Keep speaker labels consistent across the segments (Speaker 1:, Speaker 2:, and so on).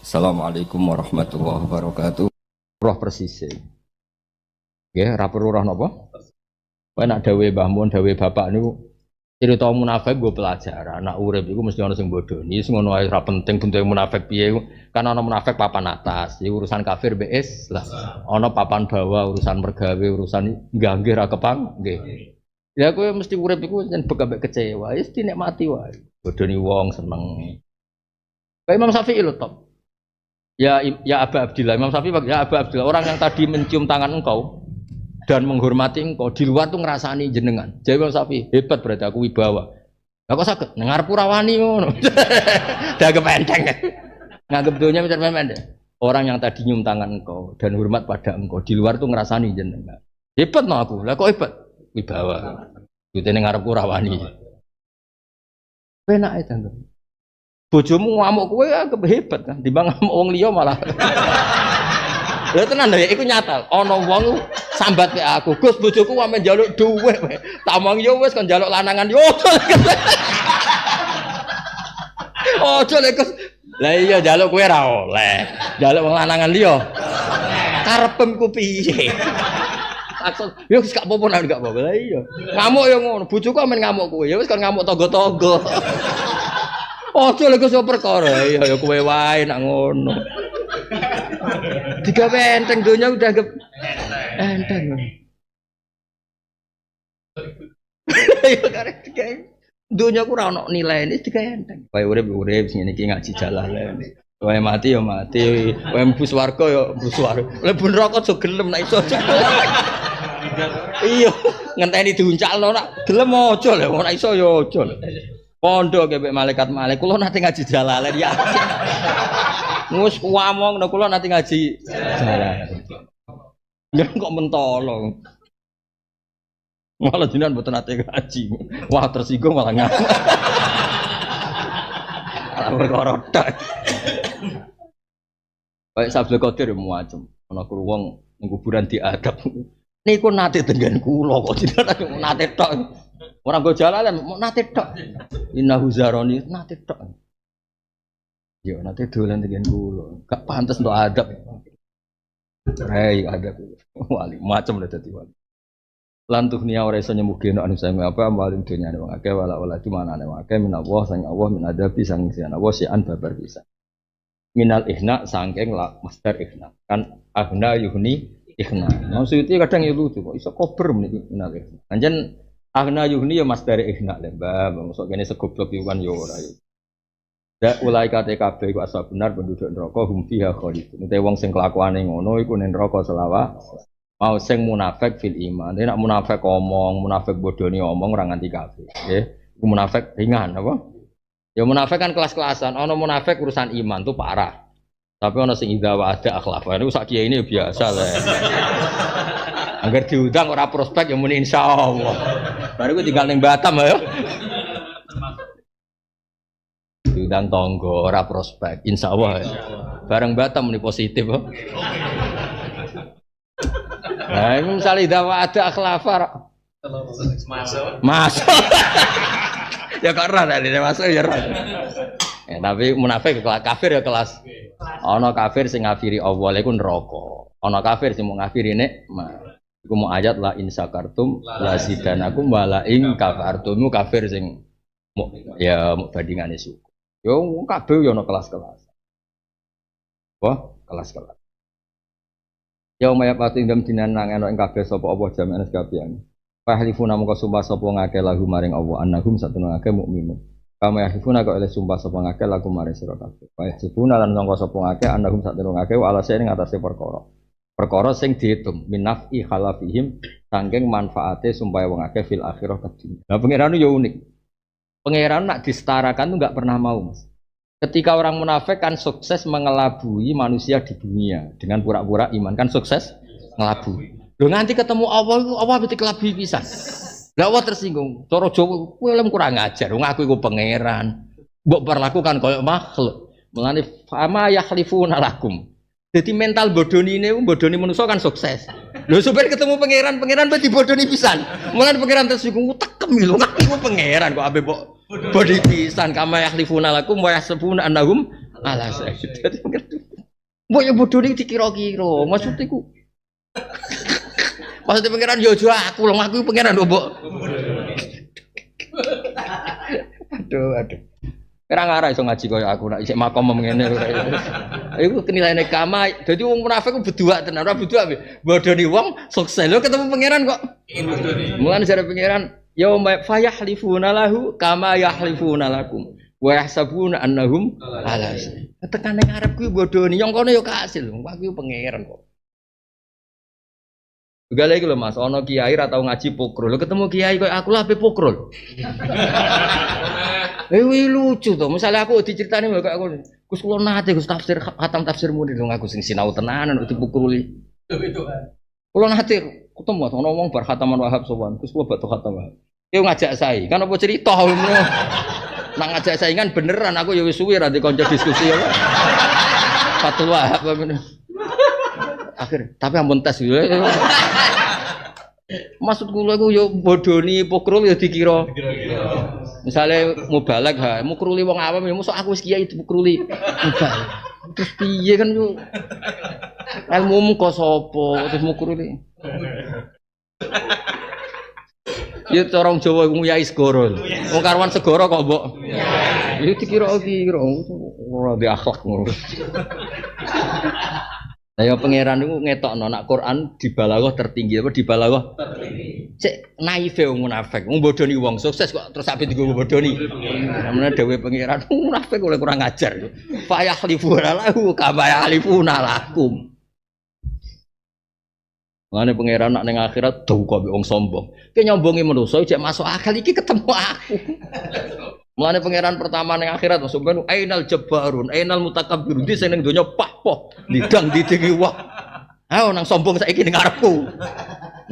Speaker 1: Assalamualaikum warahmatullahi wabarakatuh. Roh persis. Ya, ra perlu roh napa? Kowe nak dawuhe Mbah Mun, dawuhe bapak niku cerita munafik gue pelajaran. Nak urip iku mesti ana sing bodoni, sing ngono ae ra penting bentuke munafik piye. Kan ana munafik papan atas, iki urusan kafir BS lah. Ana papan bawah urusan mergawe, urusan nggih ra kepang, nggih. Ya kowe mesti urip iku yen bekambek kecewa, wis dinikmati wae. Bodoni wong seneng. Kayak Imam Syafi'i lho top. Ya Aba Abdillah, Imam Syafi'i ya Aba Abdillah, orang yang tadi mencium tangan engkau dan menghormati engkau di luar tuh ngerasani jenengan. Jadi Imam Syafi'i hebat berarti aku wibawa. Lah kok saged ngarep rawani ngono. Dagem enteng. Nganggep donya macam pendek. Orang yang tadi nyium tangan engkau dan hormat pada engkau di luar tuh ngerasani jenengan. Hebat no aku. Lah kok hebat? Wibawa. Dutene ngarepku rawani. Penak itu tanggo. Bojomu ngamuk kowe ya hebat kan, timbang ngamuk wong liya malah. Lha tenan lho ya iku nyata. Ana wong sambat ke aku, "Gus, bojoku ame njaluk dhuwit." Tak omong yo wis kon njaluk lanangan yo. Ojo lek Gus. Lah iya njaluk kowe ra oleh. Njaluk wong lanangan liya. Karepemku piye? Aku yo wis gak apa-apa nek gak apa-apa. Lah iya. Ngamuk yo ngono, bojoku ame ngamuk kowe. Ya wis kon ngamuk tangga-tangga. Ojo lek iso perkara ya kowe wae nak ngono. Digawe enteng donya udah enteng. Ya karek digawe. Donya ku ora ono nilaine digawe enteng. Wae urip sing iki ngaji jalalan. Wae mati ya mati, wae mlebu swarga ya mlebu swarga. Mlebu neraka aja gelem nek iso. Iya, ngenteni diuncalno nak gelem aja lho, nek iso ya aja. Pondok kebek malaikat-malaikat kula nate ngaji jalalan ya. Wis ngomong nek kula nate ngaji jalalan. Lha kok mentolo. Malah jenengan mboten nate ngaji. Wah tersinggung malah ngamuk. Perkara tok. Kayak Sabda Qadir macam ana wong ning kuburan diadab. Niku nate dengan kula kok jenengan nate tok. Orang go jalalan mau nate tok. Innahu zaroni nate tok. Yo nate dolan dengan kula. Gak pantes untuk adab. Hei adab. Wali macam lah dadi wali. Lan tuhnia ora iso nyemugeno anu sing apa maling dunyane wong akeh wala cuma ana wong akeh minallah sang Allah min adabi sang sian Allah sian babar bisa. Minal ihna sangking la master ihna. Kan ahna yuhni ihna. Maksudnya kadang itu lucu kok iso kober meniki minal ihna. Anjen ahna yuhni ya mas dari ihna lembah, maksud kene segoblok iku kan ya ora ya. Da ulai KTKB iku asal benar penduduk neraka hum fiha khalidun. Ute wong sing kelakuane ngono iku ning neraka selawat. Mau sing munafik fil iman. Nek munafik omong, munafik bodoni omong ora nganti kafir, nggih. Iku munafik ringan apa? Ya munafik kan kelas-kelasan. Ana munafik urusan iman tuh parah. Tapi ana sing idza wa ada akhlak. Niku sak kiye ini biasa lah. Angger diundang ora prospek ya muni insyaallah. Baru gue tinggal ning Batam ya. Diundang tonggo ora prospek insyaallah ya. Bareng Batam muni positif kok. Nah, ini misalnya dawa ada akhlafar. Masuk. Ya karena dari masuk ya. Ya tapi munafik kafir ya kelas. Ana kafir sing ngafiri Allah iku neraka. Ana kafir sing mau ngafiri nikmat. Iku mau ayat la in sakartum la zidanakum wala in kafartum kafir sing ya mau bandingane suku. Yo kabeh yo ana kelas-kelas. Wah, kelas-kelas. Ya maya pati ndem dinan nang eno ing kabeh sapa apa jami'an sekabian. Fa halifuna mongko sumpah sapa ngake lahu maring Allah annahum satuna ngake mukminun. Kama halifuna kok oleh sumpah sapa ngake lahu maring sira kabeh. Fa halifuna lan sangka sapa ngake annahum satuna ngake ala sing atase perkara. Perkara sing diitung minafi khalafihim saking manfaate sumpah wong akeh fil akhirah kedine. Nah pangeran yo unik. Pangeran nak disetarakan tuh enggak pernah mau, Mas. Ketika orang munafik kan sukses mengelabui manusia di dunia dengan pura-pura iman kan sukses ngelabui. Lho nganti ketemu Allah betik kelabui pisan. Lah Allah tersinggung. Cara Jawa kowe lem kurang ajar. Wong aku iku pangeran. Mbok perlakukan koyo makhluk. Mulane fama yahlifuna lakum. Jadi mental bodoni ini manusia kan sukses. Lho sampeyan ketemu pangeran berarti bodoni pisan. Mulane pangeran tersinggung tekem lho aku iku pangeran kok ape mbok bodi pisan kama yahlifuna lakum wa yahsabuna annahum Alas. Dadi mbok yo bodhone dikira-kira. Maksud iku maksudnya pangeran yo aja aku lho aku pangeran mbok. Aduh. Ora ngara iso ngaji koyo aku nek isih makom ngene lho. Iku kenilaine kama. Dadi wong munafik ku beduak tenan, ora beduak bodoni wong sukses lho ketemu pangeran kok. Mulane jare pangeran yauma fayahlifuna lahu kama yahlifuna lakum wa yahsabuna annahum ala syai. Tekan ning arep kuwi bodoni yang kono yo kasil. Aku pangeran kok. Juga lagi lho Mas, ono kiai ra tau ngaji pokrol. Lho ketemu kiai koyo aku lah ape pokrol. Wih lucu tuh, misalnya aku diceritani kayak aku, Gus kulo nate Gus tafsir khatam tafsir muni dong aku sing sinau tenanan itu dipukruli. Kulo nate ketemu ono wong bar khataman Wahab sowan, Gus kulo batu khatam Wahab. Yo ngajak saya, kan apa cerita ngono. Nang ngajak saingan beneran aku ya wis suwi ra dikonco diskusi ya. Fatul Wahab ngene. Akhir, tapi ampun tes yo. Maksud kula iku yo bodoni pokrul yo dikira. Misalnya mubalak ha, mukruli wong awam ya mosok aku wis kiai dimukruli. Mubalak. Terus piye kan yo ilmu kok sapa terus mukruli. Ya corong Jawa nguyai segara. Wong karwan segara kok mbok. Ya dikira-kira ora di akhlak ngono. Nah ya pangeran niku ngetokno nak Quran dibalaghah tertinggi apa dibalaghah tertinggi. Cek naif wong munafik. Wong bodoni wong sukses kok terus sampe digo bodoni. Namanya dawuh pangeran munafik oleh kurang ajar. Fa yahlifuna lahu kama yahlifuna lakum. Mane pangeran nak ning akhirat duh kok wong sombong. Ki nyombongi manusa cek masuk akal iki ketemu aku. Mulane pangeran pertama ning akhirat sampeyan ainal jabbarun, ainal mutakabbirun di sing ning donya pah-poh, lidang didengi wah. Ayo nang sombong saiki ning ngarepku.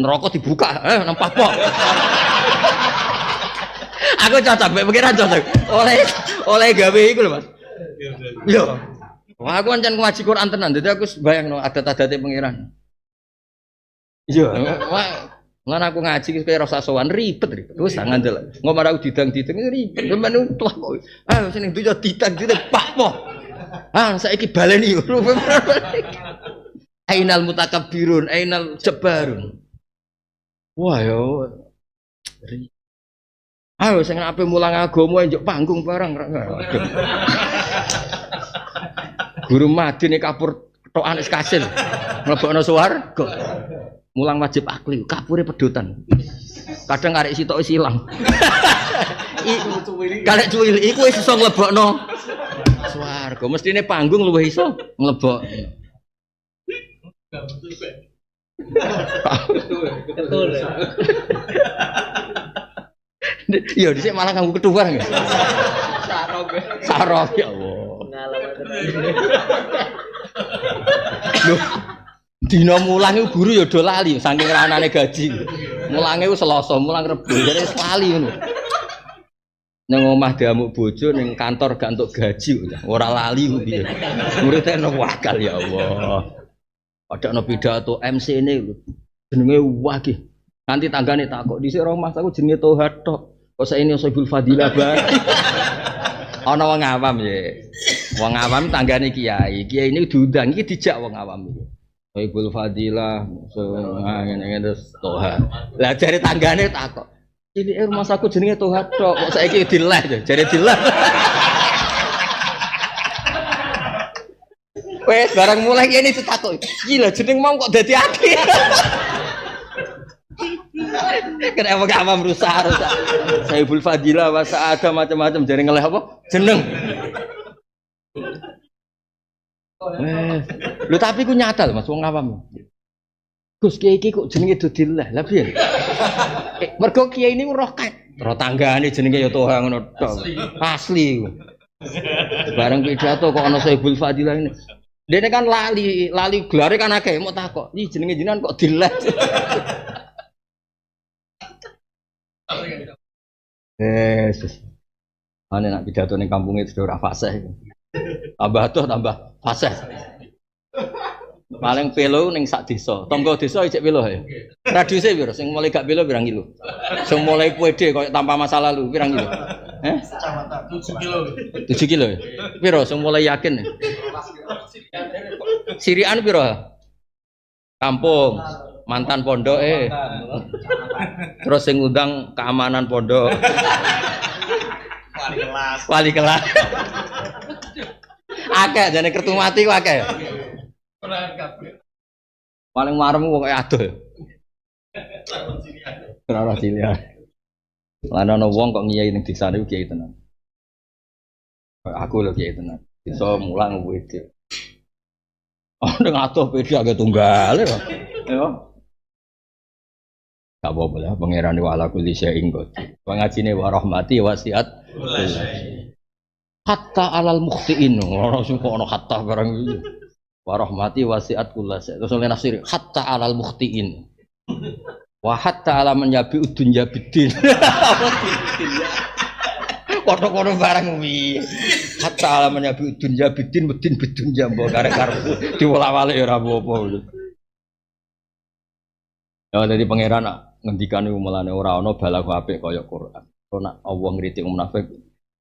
Speaker 1: Neraka dibuka, nang pah-poh. Aku cocok mek pangeran cocok. Oleh gawe iku lho Mas. Yo. Wah aku pancen ngaji Quran tenan, dadi aku bayangno adat-adate pangeran. Iya, lan aku ngaji kaya rasa sowan ribet. Wis ngandel. Ngomong aku didang-didang ribet. Men tuh kok. Ah sing dunya didang pak po. Ah saiki baleni. Ainal mutakabbirun, ainal jabbarun. Wah yo. Ayo sing ape mulang agama njuk panggung barang. Guru Madin kapur tokan is kasil. Mlebokno swarga. Mulang wajib akli, kapure pedotan. Kadang arek sitok wis ilang. Kalek cuwil iku wis iso mlebokno swarga. Mestine panggung luwih iso mlebok. Betul. Iya, dhisik malah kanggo ketuwar nggih. Sarok ya Allah. Dina mulang iku guru ya do lali saking ranane gaji. Mulange ku Selasa, mulang Rebo. Jare wis lali ngono. Nang omah diamuk bojo ning kantor gak entuk gaji. Ora lali ku piye. Muridé nang wakal ya Allah. Padakno pidato MC-ne lho. Jenenge wah iki. Nanti tanggane takok dhisik ora Mas aku jenenge Tohat tok. Kok saene Soibul Fadilah banget. Ana wong awam ya. Wong awam tanggane kiai. Kiai ini diundang iki dijak wong awam iki. Soibul Fadilah, ngene terus Toha. Lah jare tanggane takok. Ini rumah aku jenenge Toha tok, kok saiki dileh jare dileh. Wes barang mulai kene ditakok. Gila jeneng mau kok dadi akeh. Kenapa gak awam rusak. Soibul Fadilah wasa ada macam-macam jare ngeleh apa? Jeneng. Lho tapi ku nyata lho Mas wong awam. Gus kiai iki kok jenenge Dodilah. Lah piye? Mergo kiai ini roh tanggane jenenge ya Toha ngono tok. Asli. Bareng pidato kok ana Soibul Fadilah ini. Dene kan lali gelare kan akeh mau takok. Iki jenenge jenengan kok Dilah. Yesus. Ane nak pidato ning kampunge sudah ora fasih. Tambah tuh tambah fase. Paling pelo ning sak desa. Tangga desa ijek pelo ya. Radiuse piro sing mulai gak pelo pirang kilo. Sing mulai pede koyo tanpa masa lalu pirang kilo.
Speaker 2: Kecamatan 7 kilo.
Speaker 1: 7 kilo. Piro sing mulai yakin? Sirian piro? Kampung, mantan pondok terus sing ngundang keamanan pondok. Wali kelas. Akeh jane kertu mati ku akeh. Paling marem wong adoh. Ora cilik. Lan ana wong kok ngiyai ning desa niku kiai tenan. Aku lho kiai tenan. Iso mulang wede. Ning adoh beda agak tunggal ya. Ya. Gak apa-apa lah pangeran wa ala kulli syai'in qadir. Pangajine wa rahmati wasiat. Hatta alal mukhtiin. Ora sing kok ana hatta barang iki. Wa rahmati wasiat kullasya. Terus oleh nafsir hatta alal mukhtiin. Wa hatta ala menyabi dunya bidin. Kono-kono barang wi. Hatta ala menyabi dunya bidin medin bidun jambo karek-karek diwolak-walik ya ora apa-apa. Ya dadi pangeran ngendikan iku mulane ora ana balaku apik kaya Quran. Ora Allah ngritik munafik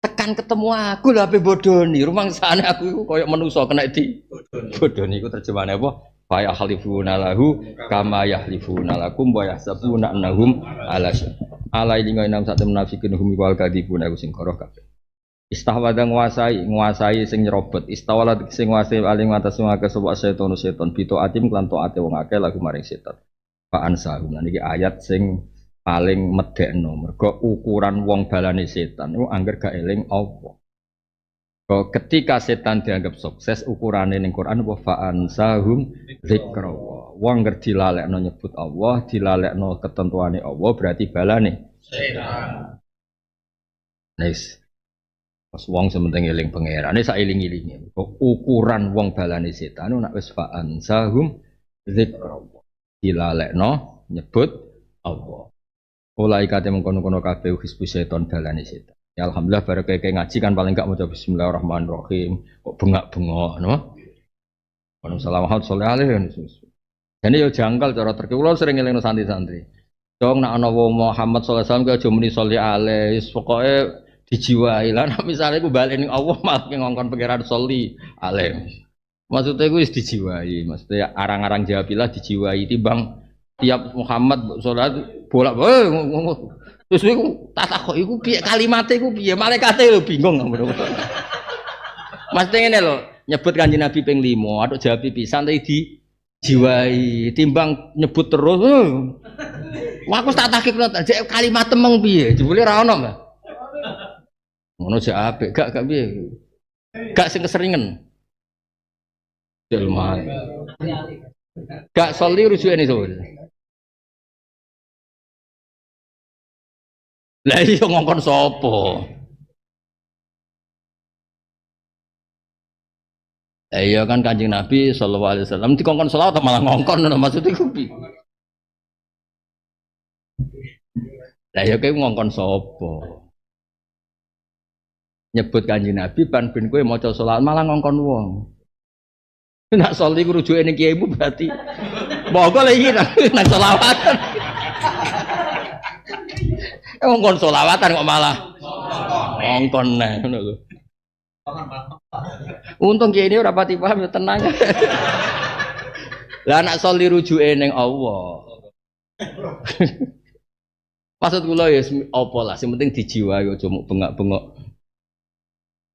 Speaker 1: tekan ketemu aku lho ape bodoni. Rumangsane aku iku kaya manusa kena di bodoni iku terjemahane apa? Fa yahlifuna lahu kama yahlifuna lakum wa yahsabuna annahum ala syai'. Ala ilinga inam sak munafikin hum wal kadibuna iku sing karo kabeh. Istahwada nguasai sing nyerobot. Istawala sing nguasai aling atas wong akeh sapa setan bito atim lan taate wong akeh lagu maring setan. Fa ansahum lan iki ayat sing paling medekno mergo ukuran wong balane setan niku angger gak eling apa. Ketika setan dianggap sukses ukurane ning Quran apa fa ansahum dzikra. Wong angger dilalekno nyebut Allah, dilalekno ketentuane Allah berarti balane setan. Nice. Pas wong sementing eling pangerane sak eling-elinge. Ukuran wong balane setan nek wis fa ansahum dzikra. Dilalekno nyebut Allah. Mulai kate mengkono-kono kabeh hizbu setan balane setan. Ya alhamdulillah bareng kayak ngaji kan paling gak maca bismillahirrahmanirrahim. Kok bengak-bengok no? Wa sallallahu alaihi wasallam. Jadi yo janggal cara terke kula sering ngelingno santri-santri. Dong nek ana wong Muhammad sallallahu alaihi wasallam ki aja muni sholli alaihi, pokoke dijiwai. Lah nek misale ku bali ning Allah malah ngongkon pangeran sholli alaihi. Maksudnya ku wis dijiwai, maksudnya arang-arang jawabilah dijiwai timbang tiap Muhammad salat bolak terus iku tak takok iku piye kalimate iku piye malaikate lho bingung ngono. Mesti ngene lho, nyebut Kanjeng Nabi ping 5, atuk jawab pisan tapi dijiwai timbang nyebut terus. Wah aku tak takik jek kalimat temeng piye? Jebule ra ono, Mbah. Ngono jek apik, gak piye. Gak sing keseringan. Delma. Gak soli rujukane soal. Lah iya ngongkon sapa? Iya kan Kanjeng Nabi sallallahu alaihi wasallam dikongkon selawat malah ngongkon maksudnya ku piye? Lah ya kowe ngongkon sapa? Nyebut Kanjeng Nabi ban ben kowe maca selawat malah ngongkon wong. Nek soli ku rujuke ning kiaimu berarti monggo lha iki nang selawatan. Ngongkon selawatan kok malah ngongkon nah ngono lho. Untung kiai ini ora pati paham ya tenang. Lah nek soli rujuke ning Allah. Maksud kula ya apa lah, sing penting dijiwai aja mung bengak-bengok.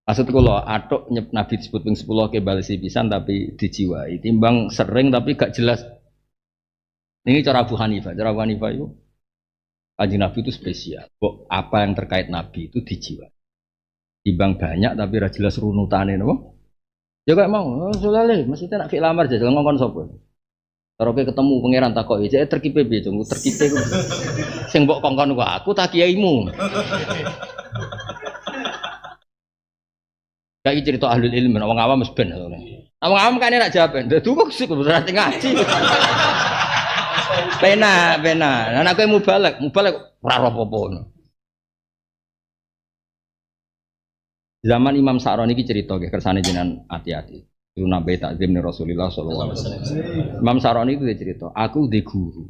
Speaker 1: Maksud kula atuk Nabi disebut ping 10 ke balesi pisan tapi dijiwai. Timbang sering tapi gak jelas. Ini cara Abu Hanifah. Cara Abu Hanifah itu Kanjeng Nabi itu spesial. Kok apa yang terkait Nabi itu dijiwai. Timbang banyak tapi ra jelas runutane napa? Ya kayak mau, sulale, maksudnya nak fik lamar jajal ngongkon sapa. Karo ketemu pangeran takoki, jek terkipe piye, Cung? Terkipe ku. Sing mbok kongkon ku aku tak kiaimu. Kayak cerita ahlul ilmi, wong awam wis ben. Wong awam kan nek jawab, "Duh kok sik berarti ngaji." Pena. Lah nek kowe mubalek ora apa-apa ngono. Zaman Imam Sa'roni iki cerita nggih kersane jenengan hati-hati. Itu nabi takzim ni Rasulullah sallallahu alaihi wasallam. Imam Sa'roni itu dia cerita, aku di guru.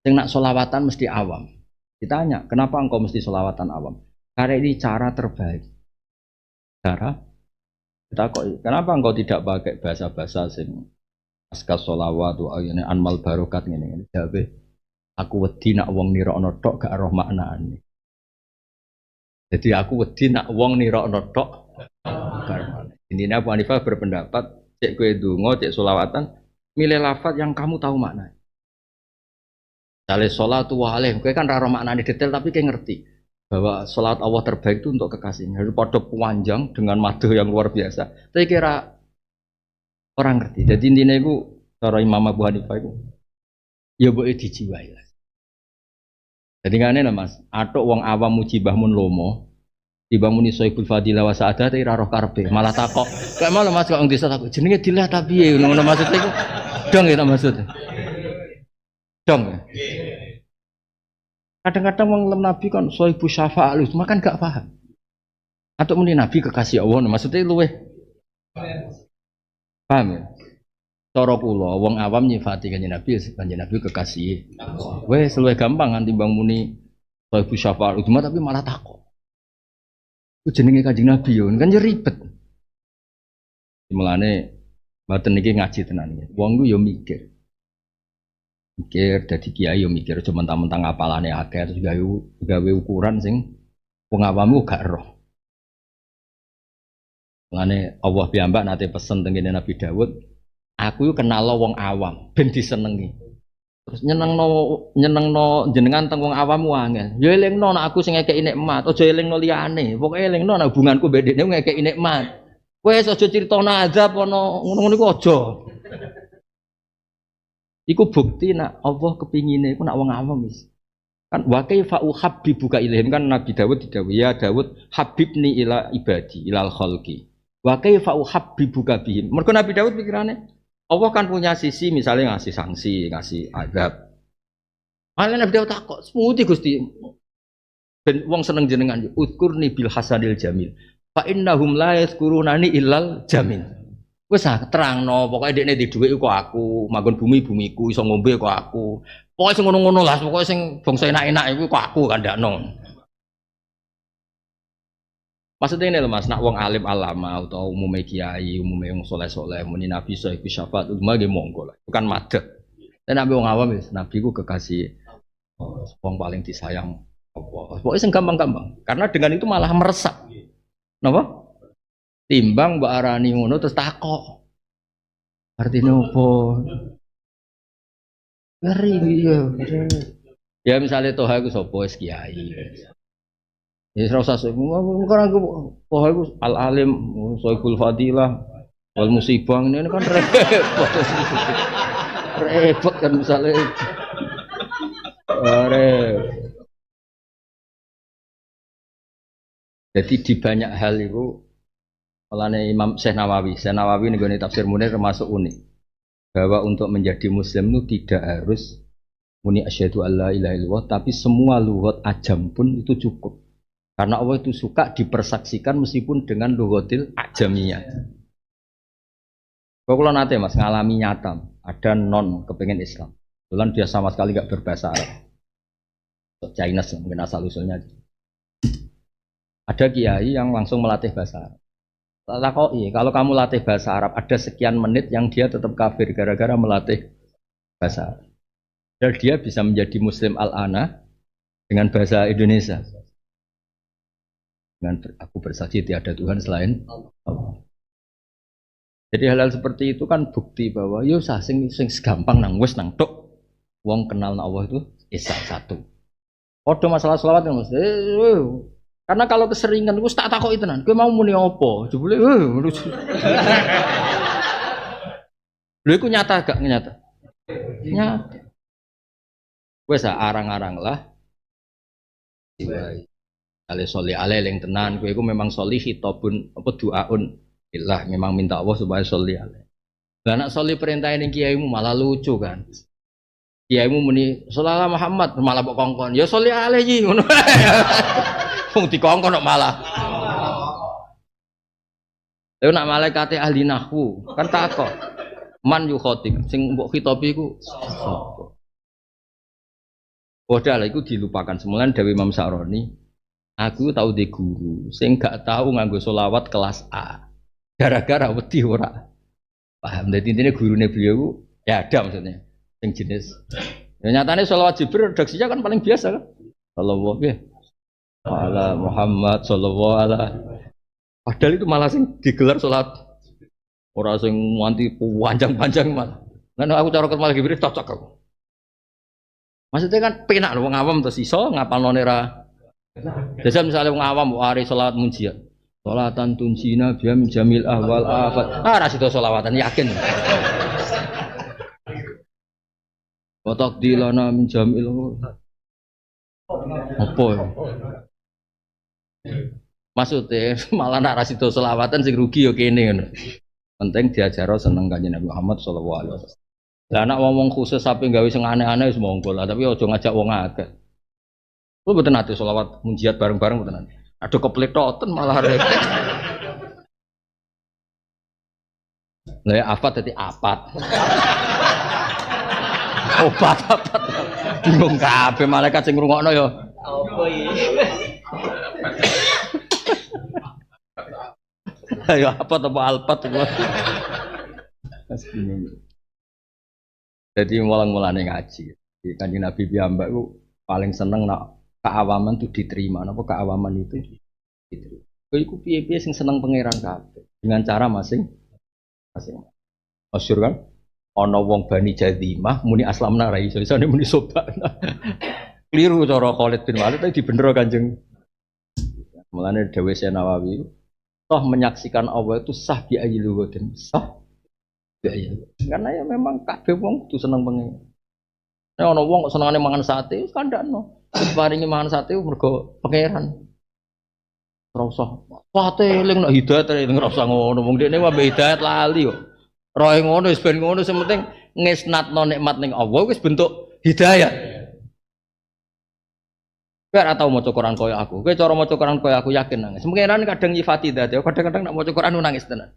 Speaker 1: Sing nak solawatan mesti awam. Ditanya, kenapa engkau mesti solawatan awam? Karena ini cara terbaik. Cara kita kok kenapa engkau tidak pakai bahasa-bahasa sing askas sholawat wa ayune anmal barokat ngene jabe aku wedi nak wong nirokno tok gak roh maknane. Jadi aku wedi nak wong nirokno tok gak roh. Intinya Abu Hanifah berpendapat cek kowe ndonga cek sholawatan milih lafaz yang kamu tahu maknanya. Misalnya sholatu wa alaih, kowe kan ra roh maknane detail tapi kowe ngerti bahwa sholat Allah terbaik itu untuk kekasihnya. Harus pada panjang dengan madu yang luar biasa. Saya kira orang ngerti. Jadi intinya itu cara Imam Abu Hanifah itu ya boleh dijiwai lah. Jadi ngene lah Mas, atok wong awam muji Mbah Mun lomo, timbang muni Soibul Fadilah wa Sa'adah ira roh karepe, malah takok. Kayak malah Mas kok wong desa takok jenenge dilah ta piye ngono maksudnya iku. Dong ya maksudnya. Dong ya. Kadang-kadang wong lem Nabi kan Soibu Syafa'al, makan gak paham. Atau muni Nabi kekasih Allah, maksudnya luweh paham ya? Cara kula wong awam nyifati kanjeng Nabi kekasih. Wes luwih gampang kan timbang muni Soibu Syafa'al, tapi malah takok. Ku jenenge kanjeng Nabi yo kan ribet. Mulane mboten iki ngaji tenan iki. Wong ku yo mikir dadi kiai yo mikir cuma mentang-mentang apalane akeh terus gawe ukuran sing wong awamu gak roh. Mulane Allah piyambak nate pesen tengene Nabi Daud, aku yo kenal wong awam ben disenengi. Terus nyenengno jenengan teng wong awam angel. Ya elingno nek aku sing ngekeki nikmat, aja elingno liyane. Pokoke elingno nek hubunganku mbek dekne ngekeki nikmat. Wes aja critano azab ana ngono-ngono iku aja. Iku bukti nak Allah kepingine iku nak wong awam wis. Kan wa kaifa uhabbibuka ilaihim kan Nabi Daud didhawuhi ya Daud habibni ila ibadi ilal khalqi. Wa kaifa uhabbibuka bihim. Mergo Nabi Daud pikirane Allah kan punya sisi misalnya ngasih sanksi, ngasih azab. Malah Nabi Daud takok, "Seputi Gusti?" Ben wong seneng jenengan udkurni bil hasanil jamil. Fa innahum la yazkurunani illal jamil. Wes terangno, pokoke dekne di dhuwit kok aku, manggon bumiku, iso ngombe kok aku. Pokoke sing ngono-ngono lah, pokoke sing bangsa enak-enak iku kok aku kandakno. Maksudnya ini loh Mas, nak wong alim alama atau umumnya kiai, umumnya wong soleh-soleh, muni nabi sohibu syafaat, umumnya dia monggo lah, bukan madeg. Dan nabi wong awam nabi ku kekasih, wong paling disayang. Pokoknya sing gampang-gampang, karena dengan itu malah meresap. Napa? Timbang mbak arani ngono terus takok. Artinya apa? Ngeri ya. Ya misalnya toha iku sapa wis kiai. Ya ora usah bukan aku toha iku al alim Soibul Fadilah wal musibah ini kan repot. Repot kan misalnya. Jadi di banyak hal itu olehnya Imam Syekh Nawawi nih gue tafsir Munir termasuk unik bahwa untuk menjadi Muslim itu tidak harus muni asyhadu alla ilaha illallah, tapi semua lughat ajam pun itu cukup karena Allah itu suka dipersaksikan meskipun dengan lughatil ajamiyah. Kalau nanti Mas ngalami nyata ada non kepengen Islam, kebetulan dia sama sekali gak berbahasa Arab, Chinese mungkin asal usulnya. Ada kiai yang langsung melatih bahasa Arab. Lakoi, kalau kamu latih bahasa Arab ada sekian menit yang dia tetap kafir gara-gara melatih bahasa Arab. Dan dia bisa menjadi Muslim al-ana dengan bahasa Indonesia. Dengan aku bersaksi tiada Tuhan selain Allah. Jadi hal-hal seperti itu kan bukti bahwa yo sing segampang nang wis nang tok wong kenal Allah itu Esa satu. Odo masalah selawat Mas. Karena kalau keseringan, gue tak takut itu nanti. Gue mau muni apa? Jebule, lucu. Lu itu nyata gak nyata? Nyata. Gue arang-arang lah. Ale soli ale yang tenan. Gue itu memang soli hitobun apa doaun. Ilah memang minta Allah supaya soli ale. Lah nak soli perintahin kiaimu malah lucu kan. Kiaimu muni sholala Muhammad malah kok kongkon. Ya soli ale ji ngono. Wong dikongkon kok malah. Lha nak malaikate ahli nahwu kan takok. Man yu khatib sing mbok khitobi iku sapa? Padahal iku dilupakan semula Dewi Imam Sa'roni. Aku tahu di guru, sing gak tahu nganggo solawat kelas A. Gara-gara wedi ora paham. Jadi intinya gurune beliau ya ada maksudnya, sing jenis. Ya, nyatanya solawat Jibril redaksinya kan paling biasa kan. Sallallahu ala Muhammad sallallahu ala. Padahal itu malah sing digelar sholat orang sing nganti panjang-panjang malah. Nah aku cara ketemu Jibril cocok aku. Maksudnya kan penak loh, wong awam terus iso ngapalno ra. Jadi misalnya wong awam hari sholat munjiat, sholatan tunjina biam jamil ahwal afat. Ah rasido sholawatan yakin. Watak dilana min jamil. Apa? Maksudnya malah nak rasido sholawatan sing rugi yo kene ngono. Penting diajaro seneng kanjeng Nabi Muhammad sallallahu alaihi wasallam. Lah anak ngomong khusus sampe gawe sing aneh-aneh wis monggo lah, tapi aja ngajak wong akeh. Lu betul nanti sholawat munjiat bareng-bareng betul nanti. Ada kepletoten malah repot. Lah ya afat jadi apat. Obat apat. Bingung kabeh malaikat sing ngrungokno ya. Apa iki? Ayo apa atau alpat gua. Jadi mulang-mulane ngaji. Di Kanjeng Nabi piyambak ku paling seneng nak keawaman itu diterima, napa keawaman itu diterima. Kowe iku piye-piye sing seneng pangeran kabeh dengan cara masing-masing. Masyhur kan? Ana wong Bani Jadzimah muni aslamna ra iso, isane muni sobana. Kliru cara Khalid bin Walid tadi dibener Kanjeng. Mulane dawuh Syekh Nawawi, toh menyaksikan Allah itu sah bi ayyiluwatin, sah bi ayyiluwatin. Karena ya memang kabeh wong kudu seneng pangeran. Nek ana wong kok senengane mangan sate, wis kandhakno. Paringi mangan sate mergo pangeran. Ora usah sate eling nek hidayat eling ora usah ngono. Wong dekne wae hidayat lali kok. Roe ngono wis ben ngono sing penting ngesnatno nikmat ning Allah wis bentuk hidayat. Kowe ora tau maca Quran koyo aku. Kowe cara maca Quran koyo aku yakin nangis. Pangeran kadang nyifati zat, kadang-kadang nek maca Quran nangis tenan.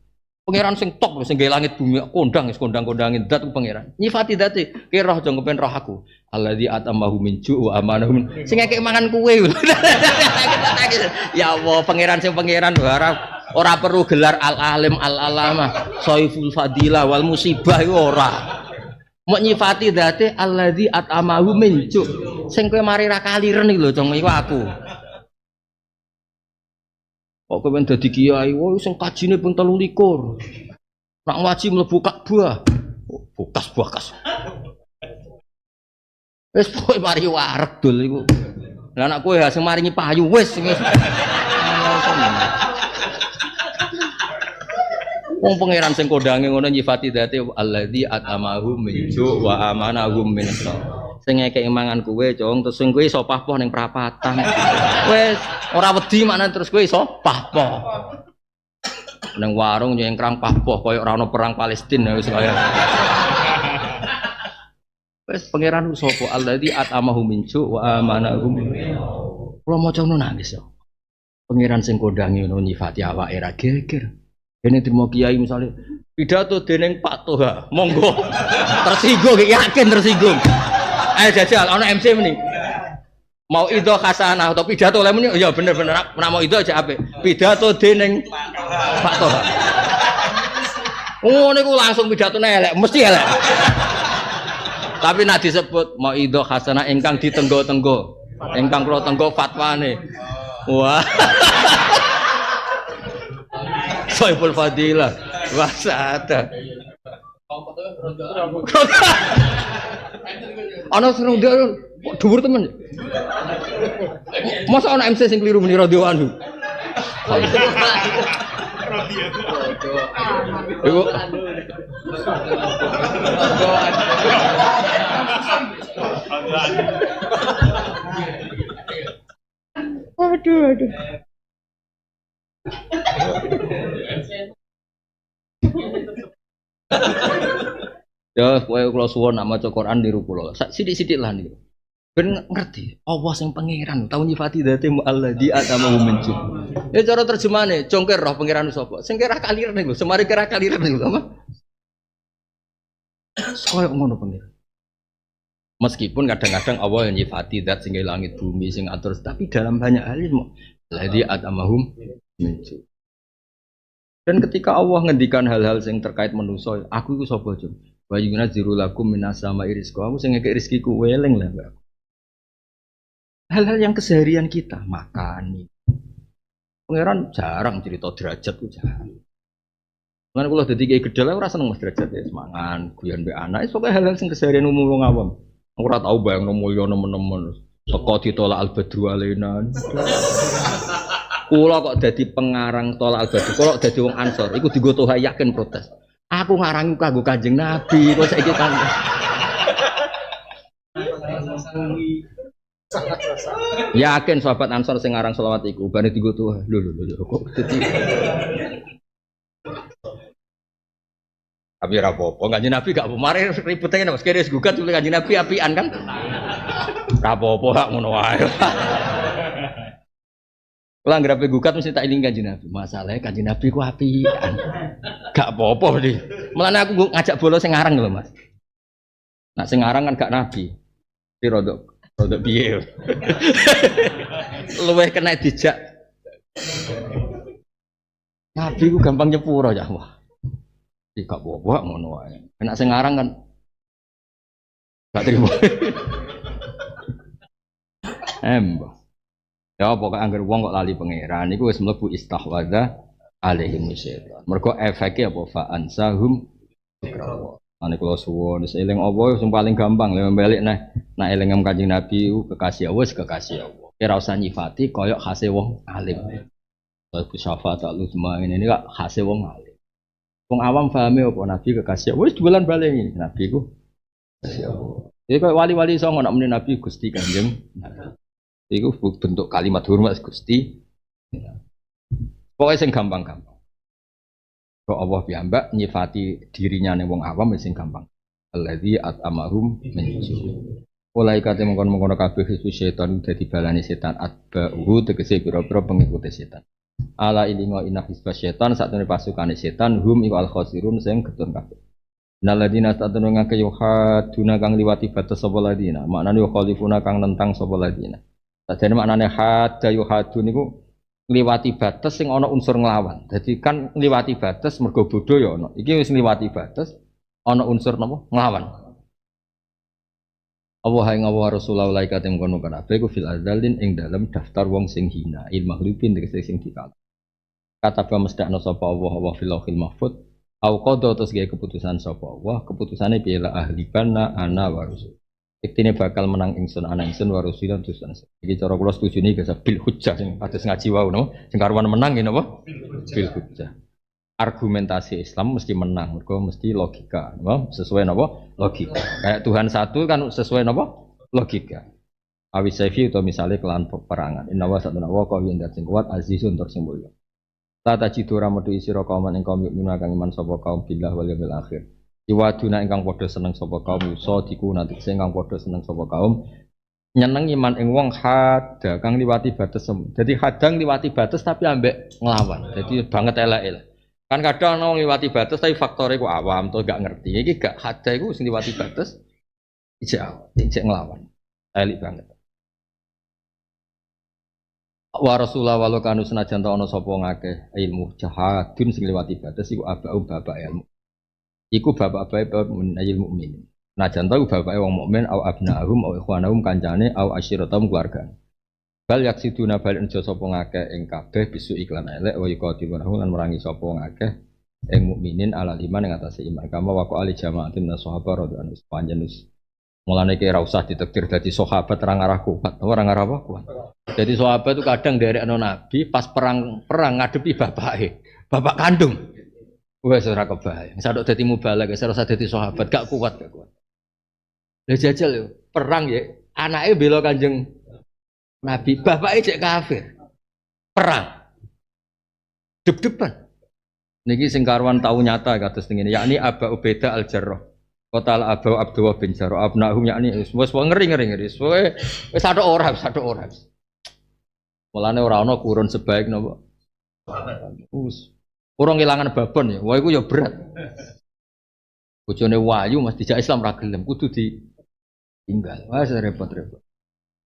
Speaker 1: Pangeran sing top sing gawe langit bumi kondang wis kondang-kondangin zat ku pangeran. Nyifati zate, ki roh aja ngepen roh aku. Alladzi atamahu min ju' wa amanahu. Sing ngekek mangan kuwe. Ya Allah, pangeran sing pangeran ora perlu gelar al-alim al-alamah, saiful fadilah wal musibah iku ora. Mok nyifati zate alladzi atamahu min ju'. Sing kowe mari ra kaliren iki lho, Cong, iku aku. Kok kowe dadi kiai, woi sing kajine pun 23. Nak ngaji mlebu Ka'bah. Bukas. Wis pokoke mari wareg dul iku. Lah anak kowe sing maringi payu wis. Wong pangeran sing kondange ngono nyifati dzate allazi atamahu min ju' wa amanahum min khauf. Sing ngekeki mangan kowe, Cong, terus sing kowe iso pahpoh ning prapatan. Wis ora wedi maknane terus kowe iso pahpoh. Ning warung nyengkrang pahpoh koyo ora ono perang Palestina wis kaya. Wis pangeran sapa allazi atamahu min ju' wa amanahum. Kula maca ngono nangis yo. Pangeran sing kondange ngono nyifati awake ra geger. Dene trimo kiai misalnya pidato dening Pak Toha, monggo. Tersinggung, yakin tersinggung. Ayo jajal, ana MC meni. Mau itu hasanah atau pidato oleh meni, ya bener-bener. Nak mau itu aja apik. Pidato dening Pak Toha. Oh niku langsung pidatone elek, mesti elek. Tapi nak disebut mau itu hasanah ingkang ditenggo-tenggo. Ingkang kula tenggo fatwane. Wah. Saiful fadilah. Wasata. Ana serung dia dhuwur temen. Masa ana MC sing kliru muni radhiyallahu anhu. Ibu. Aduh. Ya, kowe kula suwun nak maca Quran niru kula. Sithik-sithik lah niku. Ben ngerti, Allah sing pangeran, tau nyifati dzate alladzi atamahu min ju'. Ya cara terjemahane, congker roh pangeran sapa? Sing kira kaliren niku, semari kira kaliren niku apa? Koyo ngono pangeran. Meskipun kadang-kadang Allah yang nyifati zat sing langit bumi sing atur, tapi dalam banyak hal itu ladzi atamahum min ju'. Dan ketika Allah ngendikan hal-hal yang terkait manusia, aku itu sapa jum? Wa yunazziru lakum minas sama'i rizqa. Aku sing ngekek rezekiku weleng lah, Mbak. Hal-hal yang keseharian kita, makan. Pangeran jarang cerita derajat ku jarang. Mana kalau dadi kiai gedhe ora seneng Mas derajat ya semangan, guyon mbek anak, pokoke hal-hal sing keseharian umum wong awam. Ora tau bayangno mulya nemen-nemen. Saka ditolak al-badru alaina. Kula kok dadi pengarang tolak al-badru, kula dadi wong Ansor, iku dienggo Toha yakin protes. Aku ngarangi kanggo Kanjeng Nabi, kok saiki kan. Yakin sahabat Ansor sing ngarang selawat iku, bane dienggo Toha. Lho kok dadi. Tapi ora apa-apa, Kanjeng Nabi gak mari ribut ae Mas kene gugat culik Kanjeng Nabi apian kan. Ora apa-apa gak ngono wae. Lah ngrape gugat mesti tak eling Kanjeng Nabi. Masalahe Kanjeng Nabi ku apian. Gak apa-apa iki. Mulane aku ngajak bola sing ngarang lho Mas. Nak sing ngarang kan gak Nabi. Iki rodok piye. Luwih kena dijak. Nabi ku gampang nyepuro ya wah. Iki gak apa-apa ngono wae. Nek sing ngarang kan gak terima. Ya pokoknya anggar wong kok lali pangeran iku wis mlebu istahwadza alaihim syaitan. Mergo efeke apa fa ansahum zikrallah. Ane kula suwun wis eling apa sing paling gampang lha balik nah eling Kanjeng Nabi kekasih Allah wis kekasih Allah. Ora usah nyifati koyok khase wong alim. Bagus syafaat al-uzma ini kok khase wong alim. Wong awam pahame apa Nabi kekasih Allah wis bulan balik ini Nabi ku kekasih Allah. Jadi kok wali-wali iso ngono muni Nabi Gusti Kanjeng Nabi. Iku bentuk kalimat hormat Gusti. Pokoknya sing gampang-gampang. Kok Allah piyambak nyifati dirinya ning wong awam sing gampang. Alladzi at'amahum min ju'. Oleh kate mengkon-mengkon kabeh Yesus setan dadi balane setan atba'u tegese pira-pira pengikut setan. Ala ilingo inna hisba setan sakjane pasukane setan hum iku al-khasirun sing getun kabeh. Naladina satunu ngake yuhaduna kang liwati batas sapa ladina. Maknane khalifuna kang nentang sapa ladina. Jadi maknanya hada yuhadu niku ngliwati batas sing ana unsur nglawan. Jadi kan ngliwati batas mergo bodho ya ana. Iki wis ngliwati batas ana unsur napa? Nglawan. Allah ing Allah Rasulullah laikate ngono kabeh ku fil azalin ing dalem daftar wong sing hina il maghlubin tegese sing dikalah. Kata ba mesdakno sapa Allah fil lauhil mahfuz au qada terus gawe keputusan sapa Allah keputusane piye la ahli bana ana wa rusul. Iktine bakal menang ingsun ana ingsun wa rusulan tusan. Iki cara kula setujune gasa bil hujjah sing kados ngaji wau no. Sing karuan menang ngene apa? Bil hujjah. Argumentasi Islam mesti menang, mergo mesti logika, no? Sesuai napa? Logika. Kayak Tuhan satu kan sesuai napa? Logika. Awis saifi atau misalnya kelan peperangan. Inna wa satuna wa qawiyun dat sing kuat azizun tur sing mulya. Tata cidura metu isi kauman ing kaum mukmin kang iman sapa kaum billah wal yaumil akhir. Iwaduna ingkang padha seneng sapa kaum yusa diku nanti sing ingkang padha seneng sapa kaum nyeneng iman ing wong hada kang liwati batas. Jadi kadang liwati batas tapi ambek nglawan. Jadi banget elek. Kan kadang ana wong liwati batas tapi faktore ku awam to gak ngerti. Iki gak hada iku sing liwati batas ijek nglawan. Elek banget. Wa Rasulullah walau kanu senajan ta ana sapa ngakeh ilmu jahadun sing liwati batas iku abau bapak ilmu. Iku bapak-bapak ayil mukmin. Najan tau bapak wong mukmin au abnahum au ikhwanahum kancane au asyiratum keluarga. Bal yaksiduna bal enjo sapa ngakeh ing kabeh bisu iklan elek wa yuqatilunahum lan merangi sapa ngakeh ing mukminin ala liman ing atase iman kama wa ali jamaatin sahabat radhiyallahu anhum panjenus. Mulane ki ora usah ditakdir dadi sahabat ora ngarah kuat, ora ngarah apa kuat. Jadi sahabat itu kadang derekno Nabi pas perang ngadepi bapake, bapak kandung. Wes ora kebayang. Sadok dadi mubalagh, ora usah dadi sahabat, gak kuat. Lah jajal yo, perang ya, anake bela Kanjeng Nabi, bapake cek kafir. Perang. Dep-depan. Niki sing karuan tau nyata kados ngene, yakni Aba Ubaidah Al-Jarrah. Qatal Abu Abdullah bin Jarrah abnahum yakni wis ngeri. Wis sadok ora. Mulane ora ana kurun sebaik napa. Orang kehilangan babon ya, wah itu ya berat. Bojone wayu mas dijak Islam ra gelem kudu tinggal. Wah, repot-repot.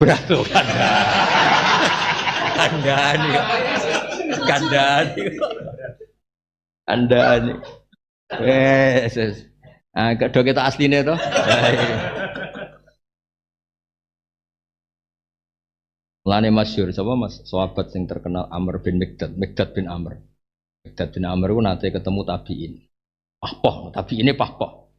Speaker 1: Berat loh kandani. Kandani. Yes. Ah, do kita asline to. Mulane masyhur sapa Mas? Sahabat sing terkenal Amr bin Mikdad bin Amr. Mikdad bin Amr ku nate ketemu tabiin. Pahpoh, tabiine pahpoh.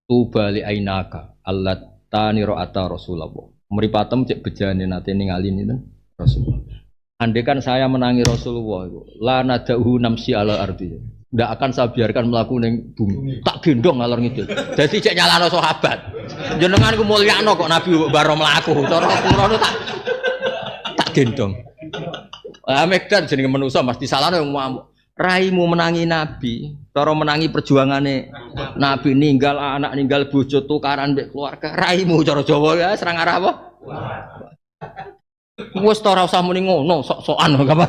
Speaker 1: Tubali ainaka allatani ra'ata Rasulullah. Mripatem cek bejane nate ningali niku Rasulullah. Andai kan saya menangi Rasulullah itu, la nadahu namsi ala ardi. Ndak akan saya biarkan mlaku ning bumi. Tak gendong ngalor ngidul. Dadi cek nyalano sahabat. Jenengan ku mulyakno kok Nabi baro mlaku. Cara kurono tak gendong. Ah Mikdad jenenge manusa mesti salahno yang ngamuk. Raimu menangi Nabi, cara menangi perjuangane Nabi ninggal anak, ninggal bojo tukaran mbek keluarga. Raimu cara Jawa ya serang arah apa? Wes ora usah muni ngono, sok-sokan apa?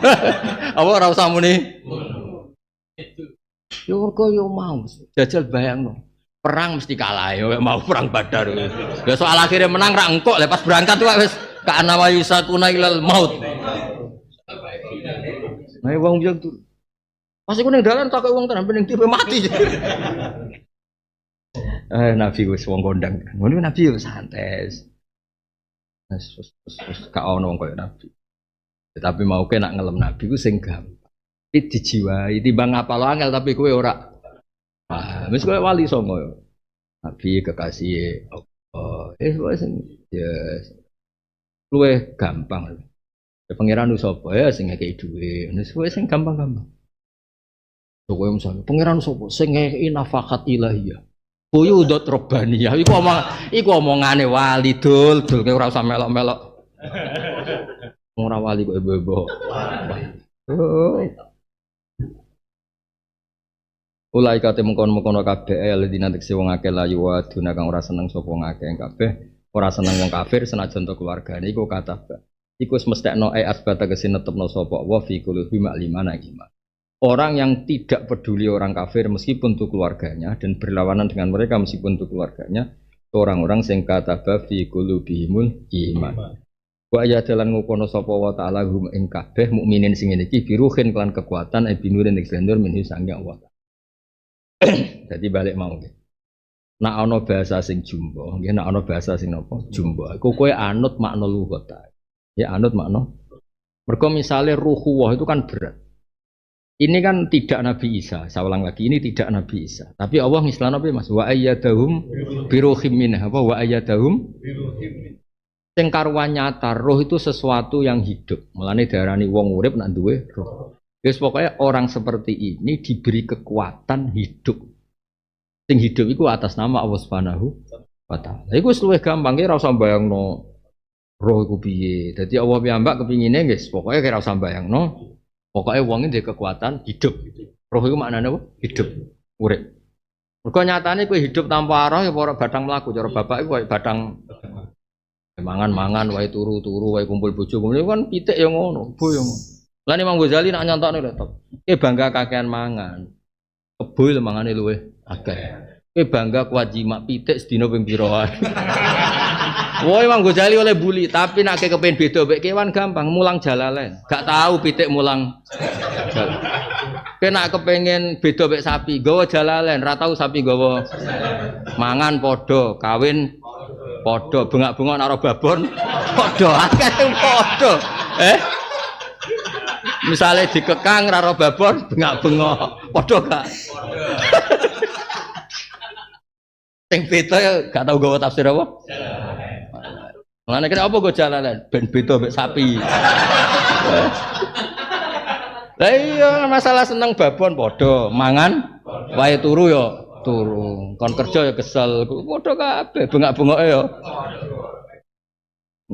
Speaker 1: Apa ora usah muni ngono. Yo kok yo mau jajal bayangno. Perang mesti kalah ya mau perang Badar. Ya soal akhirnya menang ra engkok lepas berangkat tuh wis ka ana wa yusakuna ilal maut. Nah wong yo tuh pas iku ning dalan takok wong tenan ning tipe mati. Nabi wis wong kondang. Ngono Nabi yo santai. Wis gak ono wong koyo Nabi. Tapi mau ke nak ngelem Nabi ku sing gampang. Iki dijiwai timbang ngapal angel tapi kowe ora. Ah, wis kowe wali songo yo. Nabi kekasih Allah. Wis yes. Luwe gampang. Ya pangeran sapa ya sing ngekeki dhuwit. Wis sing gampang-gampang. Kowe misalnya pangeran sapa sing ngekeki nafakat ilahiyah. Buyudot robbaniyah iku omongane wali dul kowe ora usah melok-melok. Ora wali kok bebo. Ulai kate mengkon-mengkon kabeh alladzina tekse wong akeh layu waduna kang ora seneng sapa ngakeh kabeh ora seneng wong kafir senajan to keluargane iku kata iku wis mestekno asbata kesin netepno sapa wa fi qulubi ma'limana iman. Orang yang tidak peduli orang kafir meskipun itu keluarganya dan berlawanan dengan mereka meskipun itu keluarganya orang-orang sing kataba fi qulubihimul iman. Wa ya dalan ngono sapa wa ta'ala hum ing kabeh mukminin sing ngene iki biruhin kelan kekuatan binurin ekstendur minhu sangya Allah. Jadi balik mau nggih. Nek ana bahasa sing jumbo, nggih nek ana bahasa sing napa? Jumbo. Iku kowe anut makna lugat. Ya anut makna. Mergo misale ruhuwah itu kan berat. Ini kan tidak Nabi Isa, saya ulang lagi, ini tidak Nabi Isa. Tapi Allah ngislan apa Mas? Wa ayyadahum biruhim minha. Apa wa ayyadahum biruhim. Sing karuan nyata, roh itu sesuatu yang hidup. Mulane diarani wong urip nak duwe roh. Wis pokoknya orang seperti ini diberi kekuatan hidup. Sing hidup itu atas nama Allah Subhanahu wa taala. Iku wis luwih gampang ora usah bayangno roh iku piye. Dadi Allah piyambak kepingine guys, pokoknya ora usah bayangno. Pokoknya wong ini kekuatan hidup. Roh itu maknanya apa? Hidup, urip. Mergo nyatane kowe hidup tanpa roh ya ora badang mlaku. Cara bapak iku koyo badang mangan-mangan wae turu-turu wae kumpul bojo. Kumpul kan pitik ya ngono, bo ya ngono. Lah Imam Ghazali nak nyontokne laptop. Bangga kakean mangan. Kebo lho mangane luwih akeh. Bangga kuat jimak pitik sedina ping pira wae. Woi Imam Ghazali oleh bully, tapi nak kepen beda mek kewan gampang, mulang jalalen. Gak tahu pitik mulang. Kena kepengen beda mek sapi, gawa jalalen, ra tahu sapi gawa. Mangan podo, kawin podo, bengak-bengok naro babon podo, akeh podo. Misalnya dikekang naro babon, bengak-bengok podo gak? Sing beda ya gak tahu gawa tafsir apa? Mulane kira apa go jalanan ben beda mek sapi. Lah iya masalah seneng babon padha, mangan wae turu ya turu. Kon kerja ya kesel, padha kabeh bengak-bengoke ya.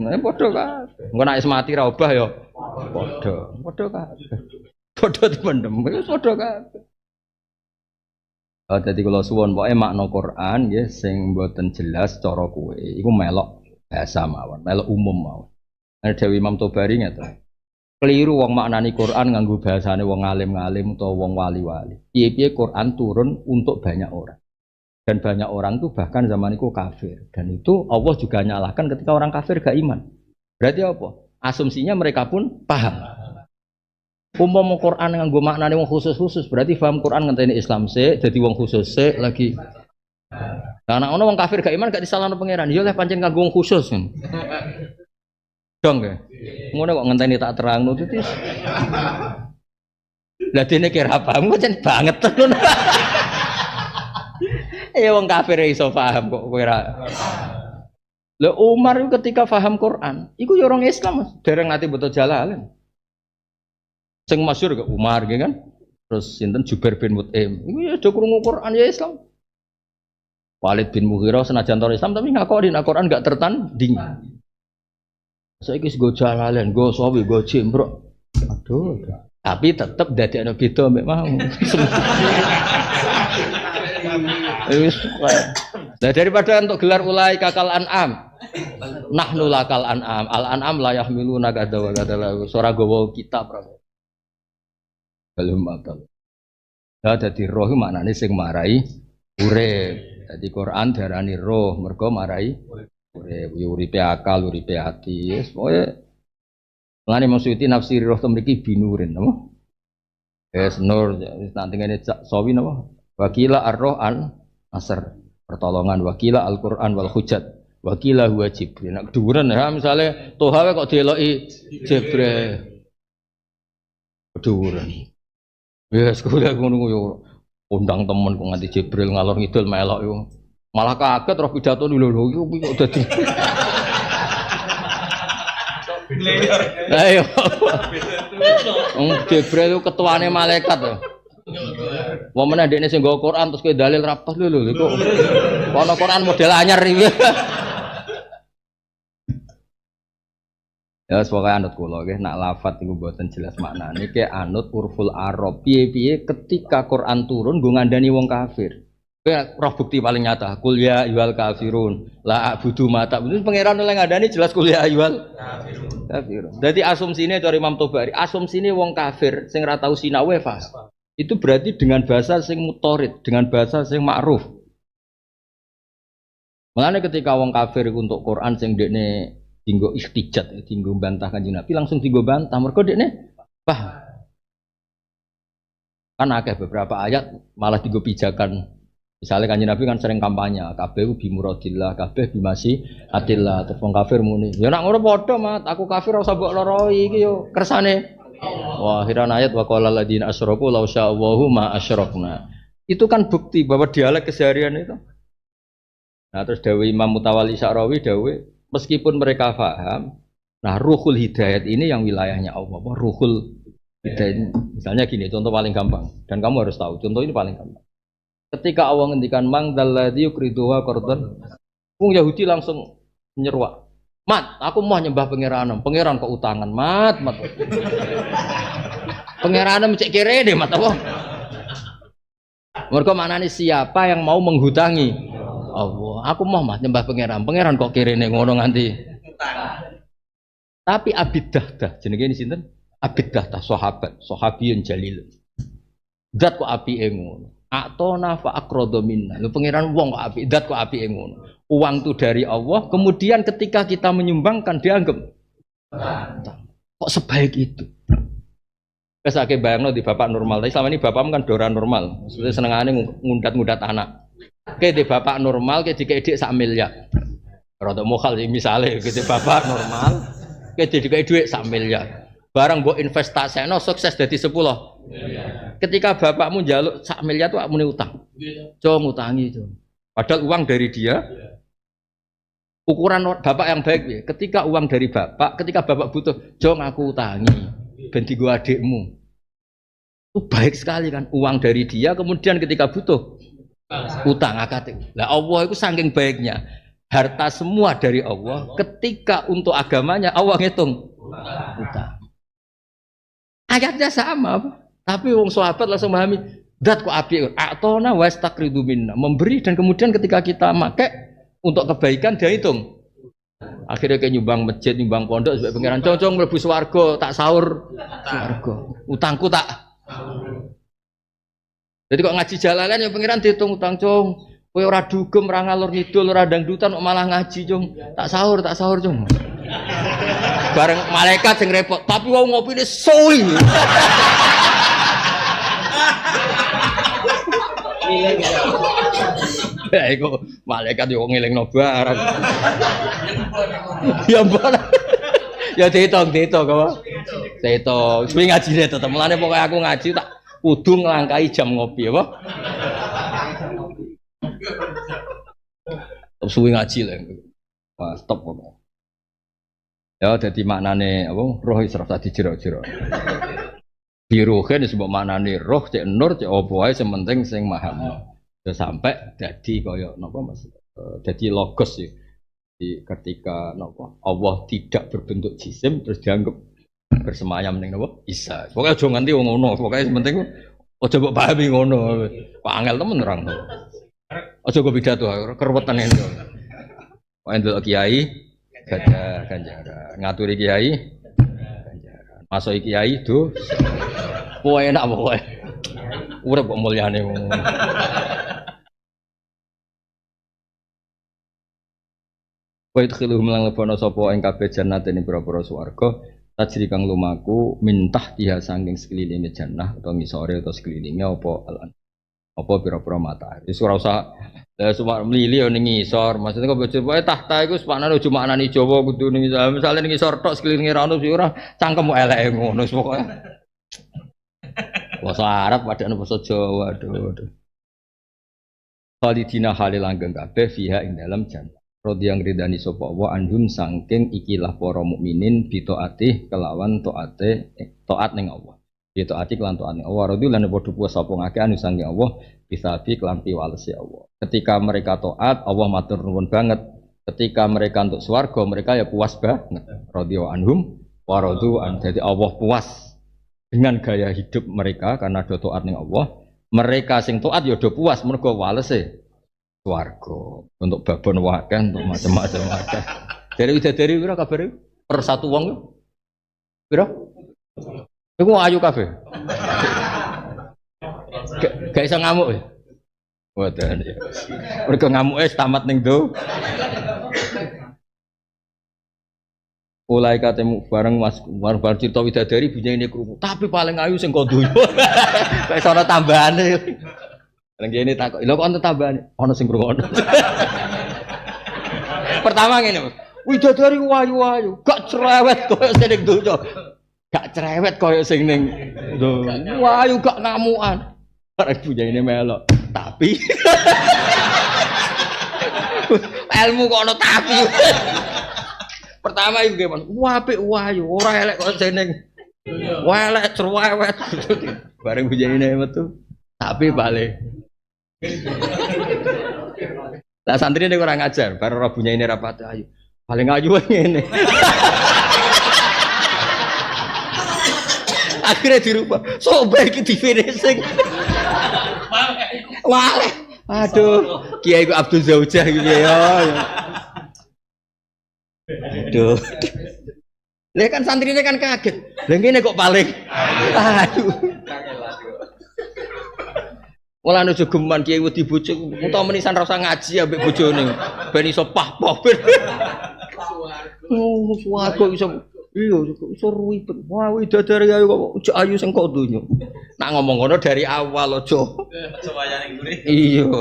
Speaker 1: Nah padha kabeh. Engko nek wis mati ra obah ya padha kabeh. Padha dipendem wis padha kabeh. Dadi kula suwun pokoke makna Quran nggih sing mboten jelas cara kowe iku melok bahasa mawon, melok umum mawon. Ana Dewi Imam Tobari ngeten. Keliru wong maknani Quran nganggo bahasane wong alim-alim utawa wong wali-wali. Piye-piye Quran turun untuk banyak orang. Dan banyak orang tuh bahkan zaman itu kafir. Dan itu Allah juga nyalahkan ketika orang kafir gak iman. Berarti apa? Asumsinya mereka pun paham. Umpama Quran nganggo maknane wong khusus-khusus, berarti paham Quran ngenteni Islam sik, dadi wong khusus sik lagi. Karena ono wong kafir gak iman gak disalahno pangeran. Ya oleh pancen kanggo wong khusus kan. Dong ya. Ngono kok ngenteni tak terangno itu. Lah dene kira paham pancen banget ngono. Ya wong kafir iso paham kok kowe ra. Lah Umar itu ketika paham Quran, iku ya orang Islam, dereng nate betul jalalan. Sing masyhur ke Umar gitu kan. Terus sinten Jubair bin Mut'im. Iku ya do krungu Quran ya Islam. Walid bin Mughirah senajan tor Islam tapi ngakoni nek Quran gak tertanding. Saiki go jalalan, go sawi, go jembrok. Aduh. Tapi tetep dadekno beda mek mau. Nah, daripada untuk gelar ulai kakal an'am. Nahnu lakal an'am. Al an'am la yahmiluna kadza wa kadza. Sora gowo kitab. Belum akal. Nah, dadi roh maknane sing marai urip. Dadi Quran darani roh, mergo marai urip. Uripe akal, uripe ati. Wis pokoke ngene maksudi nafsiri roh mriki binurin, napa? Wis nur wis nanti ngene sawi napa? Wakila ar-roh an-nasr. Pertolongan wakila Al-Qur'an wal hujjat. Wakila huwa Jibril. Nek dhuwuren ya misale tohawe kok dieloki Jibril. Dhuwuren. Wes kuwi ngono yo undang temen kok nganti Jibril ngalor ngidul melok yo. Malah kaget roh pidato lho yo kok dadi. Lah yo. Jibril itu ketuane malaikat lho. Wong meneh ndekne sing nggawa Quran terus kowe dalil rapah lho kok. Ono Quran model anyar iki. Ya semoga anut kula nggih nak lafat iku mboten jelas maknane ke anut urful Arab. Piye-piye ketika Quran turun nggo ngandani wong kafir. Kowe roh bukti paling nyata. Qul ya ayyuhal kafirun la a'budu ma ta'budun. Pangeran oleh ngandani jelas qul ya ayyuhal kafirun. Dadi asumsine dari Imam Tobari, asumsine wong kafir sing ora tau sinau paham. Itu berarti dengan bahasa sing mutorid, dengan bahasa sing ma'ruf. Makanya ketika wong kafir untuk Quran sing dekne tinggo ikhtijat, tinggo bantah Kanjeng Nabi langsung tinggo bantah mergo dekne paham. Kan akeh beberapa ayat malah tinggo pijakan. Misalnya Kanjeng Nabi kan sering kampanye, kabeh bi muradillah, kabeh bi masih atillah, terus wong kafir muni. Ya nek ngono padha, Mat, aku kafir ora usah mbok loroi iki yo kersane. Wah, akhiran ayat wa qala alladziina asyraku law sya'allahu ma asyrakna. Itu kan bukti bahwa dialek keseharian itu. Nah, terus dawuh Imam Mutawalli Sya'rawi dawuh meskipun mereka paham, nah ruhul hidayat ini yang wilayahnya Allah. Ruhul hidayat. Misalnya gini, contoh paling gampang dan kamu harus tahu, contoh ini paling gampang. Ketika Allah ngendikan mang dalladzi yuqriduha qardan, wong Yahudi langsung menyeruak. Mat, aku mau nyembah pangeran kok utangan, mat. Pangeran cek kere deh, mat apa? Mereka maknanya siapa yang mau menghutangi Allah? Aku mau mat nyembah pangeran kok kere nih ngono nganti. Tapi Abid Dahdah, jenenge sinten? Abid Dahdah, sahabiyun jalil. Zat kok apike ngono. Atona fa aqradu minna. Lho pangeran wong kok apik, zat kok apike ngono. Uang itu dari Allah, kemudian ketika kita menyumbangkan dianggap kok sebaik itu. Wes akeh bayangno di bapak normal. Tapi selama ini bapak kan dora normal. Maksudnya senengane ngundat-ngundat anak. Oke di bapak normal ke dikek 1 miliar. Rada mokal sih misale gitu bapak normal ke dikek dhuwit 1 miliar. Barang mbok investasekno sukses dadi 10. Ketika bapakmu njaluk 1 miliar tuh muni utang. Jo ngutangi, Jo. Padahal uang dari dia. Ukuran bapak yang baik ya. Ketika uang dari bapak, ketika bapak butuh, Jo ngaku utangi. Ben digo adikmu. Itu baik sekali kan, uang dari dia kemudian ketika butuh utang akad. Lah Allah itu saking baiknya. Harta semua dari Allah, ketika untuk agamanya Allah ngitung utang. Ayatnya sama, tapi wong sahabat langsung memahami, dat kok apik, atona wastaqridu minna, memberi dan kemudian ketika kita pakai untuk kebaikan dia hitung. Akhirnya kayak nyumbang masjid, nyumbang pondok sebagai pangeran cocong mlebu swarga, tak sahur swarga. Utangku tak. Jadi kok ngaji jalalan ya pangeran dihitung utang cong. Kowe ora dugem, ora ngalor ngidul, ora dangdutan kok malah ngaji, Cung. Tak sahur, Cung. Bareng malaikat sing repot, tapi wong ngopine suwi. Ya iku malaikat yo ngelingno barang. Ya mbon. Ya diitung kok. Diitung. Suwi ngajine tetep. Mulane pokoke aku ngaji tak kudu nglangkai jam ngopi apa? Suwi ngaji lho. Wah, stop kok. Ya dadi maknane apa? Roh wis ora dijero-jero. Biruhen disebut maknane roh cek nur cek apa wae sementing sing maha. Ya sampai dadi kaya napa Mas? Dadi logos ya. Di ketika napa Allah tidak berbentuk jisim terus dianggap bersemayam ning napa Isa. Pokoke aja nganti ngono, pokoke penting aja mbok pahami ngono. Pak angel temen nerang. Aja kok pidato keruwetan itu. Pak ndelok kiai gada ganjaran, ngaturi kiai ganjaran. Masuk kiai do. Pokoke enak pokoke. Urip kok mulyane ngono. Wa idkhiluhum lan lebono sapa ing kabeh jannate ing pira-pira swarga tajri kang lumaku mintah tiha saking sekelilinge jannah atau ngisore atau sekelilinge apa pira-pira matahari. Wis ora usah semua mlili ning ngisor. Maksudnya kok bojo wae tahta iku sepanane ojo maknani Jawa kudu ning misale ning ngisor tok sekelilinge ra ono ora cangkem eleke ngono wis pokoke. Basa Arab padane basa Jawa aduh. Khalidina halil langgeng kabeh fiha ing dalam jannah. Rodi yang ridani sapa wa anhum sangking ikilah para mukminin bitaati kelawan taat ning Allah. Bitaati kelan taat ning Allah rodi lan padha puas sapa ngake anu sangking Allah bisabi kelan piwalesi Allah. Ketika mereka taat Allah matur nuwun banget. Ketika mereka untuk swarga mereka ya puas banget. Rodi wa anhum wa radu an. Jadi Allah puas dengan gaya hidup mereka karena do taat ning Allah. Mereka sing taat ya do puas mergo walese swarga untuk babon wakan untuk macam-macam wakan. Dari widadari pira kabare? Per satu wong pira? Iku ayu kabeh. Gak iso ngamuk ya. Wadan ya. Mergo ngamuke tamat ning do. Ulai katemu bareng Mas bar cerita widadari bunyi ini krungu. Tapi paling ayu sing kok dunya. Kayak ana tambahane. Lagi ini takut, lo kok tambahan, ono sing krungono. Pertama ngene, widadari wayu-wayu, gak cerewet koyo sing ning donya. Gak cerewet koyo sing ning donya. Wayu gak ngamukan. Arek bujane melok. Tapi ilmu kok ono tapi. Pertama iku gimana? Apik wayu, ora elek koyo sing ning. Elek cerewet. Bareng bujane metu. Tapi balik. Lah santri ini kurang ajar, baru rabunya ini rapat ayu. Paling ayu ngene. Akhirnya dirubah. Sobat iki di finishing. Wah. Aduh, Kiai ku Abdul Zaujah iki ya. Aduh. Lah kan santri ini kan kaget. Lah ngene kok paling aduh. Wala ana jogeman kiai wedi bojo utawa menisan rasa ngaji ambek bojone ben iso pah-pah ben. Oh, suwarga iso iya iso ruwet. Wah, widadari ayu kok ayu sing kok donya. Nak ngomong ngono dari awal aja. Aja wayane ngene. Iya.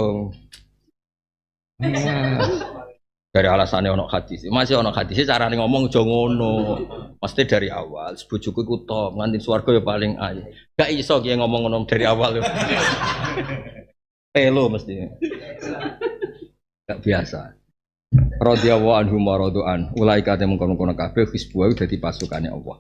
Speaker 1: Dari alasannya ono hadis. Masih ono hadis carane ngomong aja ngono. Mesti dari awal, bojoku iku to, nganti swarga ya paling ayu. Gak iso ki ngomong ngono dari awal. Pelo mesti. Gak biasa. Radhiyallahu anhum wa radu'an. Ulaika te mengkono-kono kabeh hisbu dadi pasukane Allah.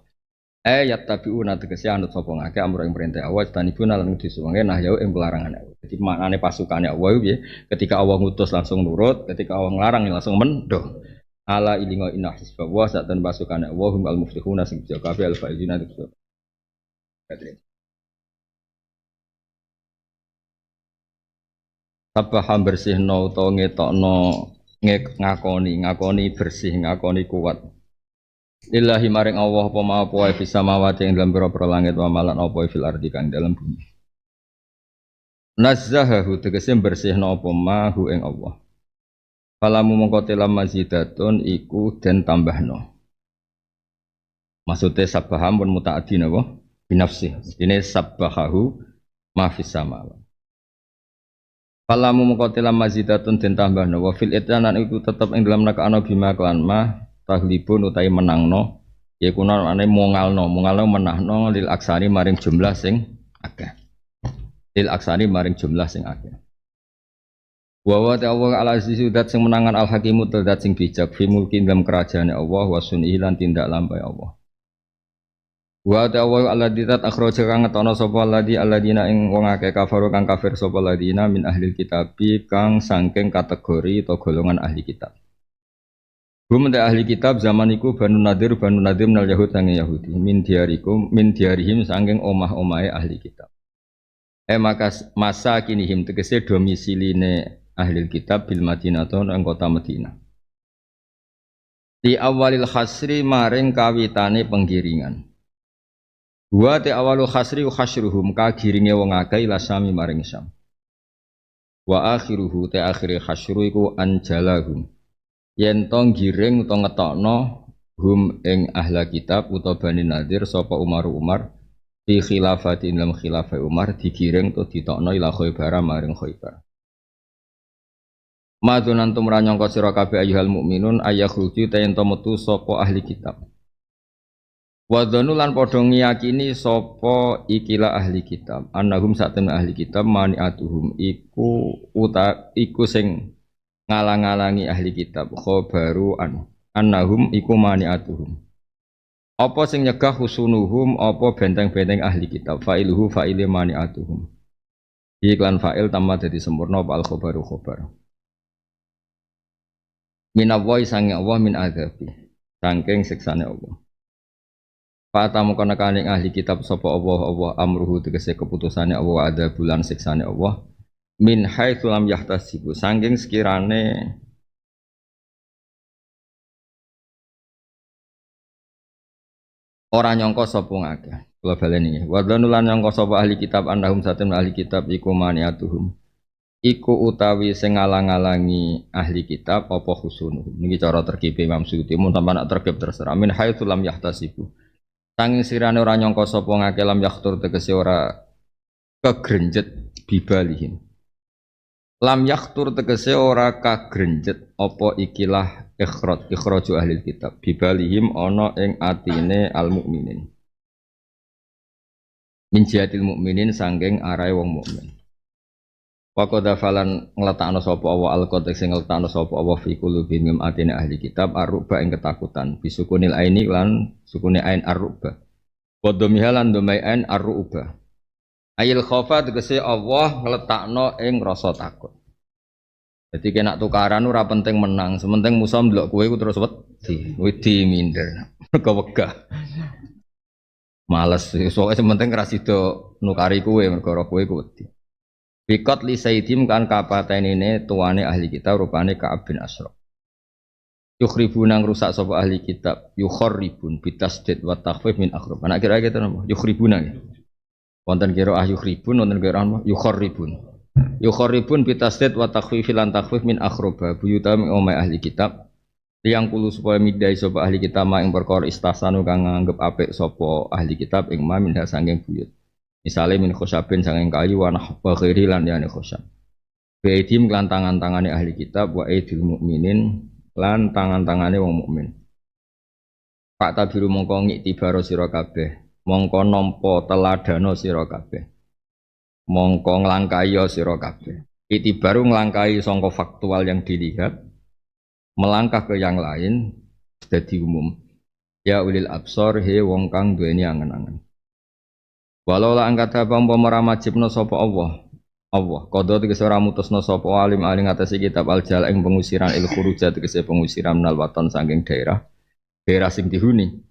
Speaker 1: Ya tabiuna tegese anut sapa ngake amro ing perintah Allah tanibuna lan disuwenge nah ya ing pelarangan Allah. Jadi maknane pasukane Allah piye? Ketika Allah ngutus langsung nurut, ketika Allah nglarang langsung mendho. Ala ilingo inna hisbawah saat dan pasukan Allah hum al muflihuna sing bisa kabeh al faizina itu. Sabah bersihno utawa ngetokno ngakoni bersih ngakoni kuat. Lillahi maring Allah apa ma apa bisa mawati ing dalam pira-pira langit wa malan apa fil ardi kang dalam bumi. Nazzahahu tegese bersihna apa mahu ing Allah. Falamu mongko telam mazidatun iku den tambahno. Maksudnya sabbaham pun mutaaddi napa? Binafsi. Ini sabbahahu ma fis sama. Falamu mongko telam mazidatun den tambahno wa fil ityanan iku tetep ing dalam nakaana bima klan ma tahlibun utahe menangno yaiku ane mongalno menahno lil aksari maring jumlah sing akeh. Lil aksari maring jumlah sing akeh. Wa ta'ala al-azizu dat sing menangan al-hakimu dat sing bijak fi mulkin dalam kerajaane Allah wa sunhi lan tindak lampahe Allah. Wa ta'ala alladzi tat akhraja kang ngetono sapa alladina ing wong akeh kafaru kang kafir sapa alladina min ahli kitabi kang saking kategori atau golongan ahli kitab. Hum ahli kitab zaman iku Banu Nadir minal Yahud sange Yahudi min diarihim saking omah-omahe ahli kitab. Masa kinihim tegese domisiline ahli kitab bil Madinah atau ing kota Madinah. Di awalil khasri maring kawitane penggiringan. Wa te awalul khasri khasruhum ka giringe wong akeh ila sami maring Syam. Wa akhiruhu te akhire khasru iku anjalahum. Yen tong giring utawa ngetokno hum ing ahli kitab utawa Bani Nadir sapa Umar fi khilafatin lam khilafah Umar digiring to ditokno ila Khaybar maring Khaybar. Madunan tumra nyangka sira kabeh ayyuhal mukminun ayakhruju ta yen metu sapa ahli kitab. Wa dzanu lan padha ngiyakini sapa ikilah ahli kitab. Annahum satemene ahli kitab mani'atuhum iku sing ngalang-alangi ahli kitab khabaru annahum iku mani'atuhum. Apa sing nyegah husunuhum apa benteng-benteng ahli kitab fa'iluhu fa'ile mani'atuhum. Iklan fa'il tamma dadi sempurna apa al-khabaru khabar. Minawai sange Allah min adzabi sangking siksane Allah. Fatamu kana kaning ahli kitab sapa Allah amruhu tegese keputusane Allah ada bulan siksane Allah min haitsu lam yahtasibu sangking sekirane ora nyangka sapa ngakeh. Kula baleni wa dhanulan nyangka sapa ahli kitab annahum satem ahli kitab iku maniatuhum. Iku utawi sing ngalang-alangi ahli kitab apa khusunuhum. Niki cara terkipe Imam Suyuti mun tampan nak terkip terserah min haitsu lam yahtasibu. Tanging sirane ora nyangka sapa ngake lam yahtur tegese ora kegrenjet bibalihim. Lam yahtur tegese ora kagrenjet apa ikilah ikhraju ahli kitab bibalihim ana ing atine al mukminin. Min jihatil mukminin sangking arahe wong mukmin. Waqadha falan ngletakno sapa Allah al-qadha sing ngletakno sapa Allah fi qulubihim atine ahli kitab arruba ing ketakutan bisukunil aini lan sukune ain arruba wa dhammiha lan dhammai ain arruba ayil khaufa tegese Allah ngletakno ing rasa takut. Jadi kena tukaran ora penting menang, sementing musuh ndelok kowe iku terus wedi minder mergo wegah males soalnya sementing ra sida nukari kowe mergo kowe ku wedi. Bikot li sayyidim kan kapatenine tuane ahli kitab rupane Ka'ab bin Ashraf. Yukhribuna ngrusak sapa ahli kitab, yukharribun bitasdid wa takhfif min akhrab. Anak kira gitu napa? Yukhribuna. Wonten kira yukhribun, wonten kira yukharribun. Yukharribun bitasdid wa takhfif lan takhfif min akhrab. Buyuta min umai ahli kitab. Liang kulu supaya midai sapa ahli kitab ing perkara istasanu kang nganggep apik sapa ahli kitab ing ma min sanging buyut. Misalnya min khosyabin sanging kayu wa nahwa ghairi lan yani khosyab. Baidim lan tangan-tangane ahli kitab wa aidil mukminin lan tangan-tangane wong mukmin. Pak tabiru mongko ngiktibaro sira kabeh, mongko nampa teladana sira kabeh. Mongko nglangkai sira kabeh. Itibaru nglangkai sangka faktual yang dilihat melangkah ke yang lain dadi umum. Ya ulil absar he wong kang duweni angen-angen. Walau la angkat apa umpama majibna sapa Allah qada tegese ora mutusna sapa alim ngatasi kitab al-jal ing pengusiran il khuruja tegese pengusiran minal waton saking daerah sing dihuni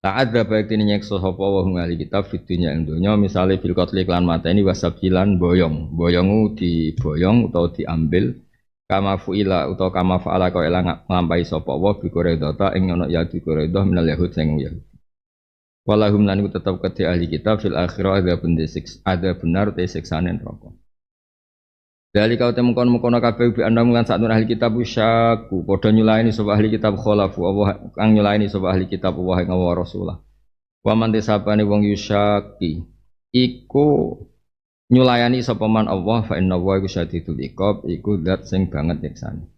Speaker 1: la ada baik dene nyekso sapa wa ngali kitab fitunya ing donya misale bil qatli lan mateni wasabilan boyongu diboyong utawa diambil kama fuila utawa kama faala kau elang nglampahi sapa wa bi qoredata ing ana ya di qoredah minal yahud sing yahud. Walahum lan tetap kedhe ahli kitab fil akhirah ada benar te siksane neraka. Dari kau temukan mengkono kabeh bi anda lan sak ahli kitab syaku padha nyulaini sapa ahli kitab khalafu Allah kang nyulaini sapa ahli kitab Allah ing Allah Rasulullah. Wa man tisabane wong yusyaki iku nyulayani sapa man Allah fa inna wa iku syadidul iqab iku zat sing banget nyiksani.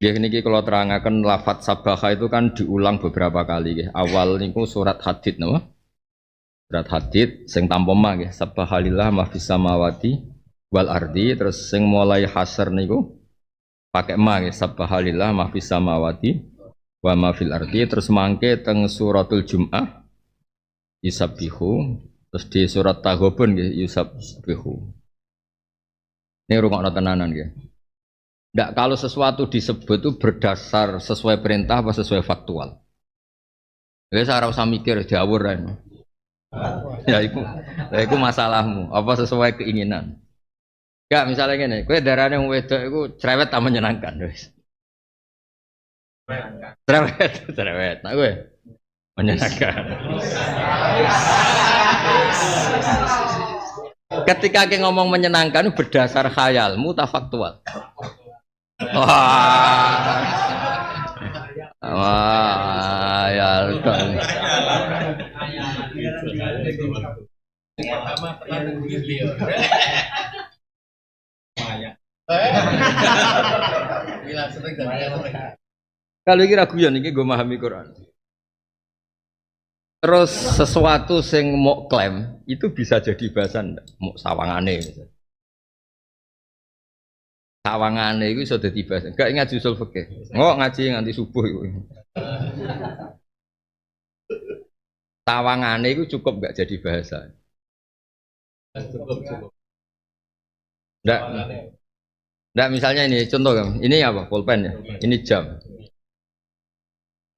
Speaker 1: Nggih niki kula terangaken lafadz sabaha itu kan diulang beberapa kali nggih. Awal niku surat Hadid napa? Surat Hadid sing tanpa ma nggih, subhanallah ma fis samawati wal ardi, terus sing mulai hasr niku pakai ma nggih, subhanallah ma fis samawati wa ma fil ardi, terus mangke teng suratul Jumu'ah yusabbihu, terus di surat Taghabun nggih yusabbihu. Ini rungokno tenanan nggih. Ndak kalau sesuatu disebut itu berdasar sesuai perintah apa sesuai faktual. Wis ora usah mikir diawur ae. Ya iku masalahmu, apa sesuai keinginan. Enggak misalnya ngene, kowe darane wong wedok iku cerewet tak menyenangkan wis. Cerewet. Nah kowe menyenangkan. Ketika kita ngomong menyenangkan berdasar khayalmu tak faktual. Wah, ya kan. Kalau ini ragu ya nih, gue memahami Quran. Terus sesuatu sing mau klaim itu bisa jadi bahasan mau sawangane. Sawangane itu sudah dadi bahasan. Gak ngaji usul fikih. Ngaji nganti subuh itu. Sawangane itu cukup gak jadi bahasa. Cukup. Nggak misalnya ini contoh kan, ini apa pulpen ya, ini jam.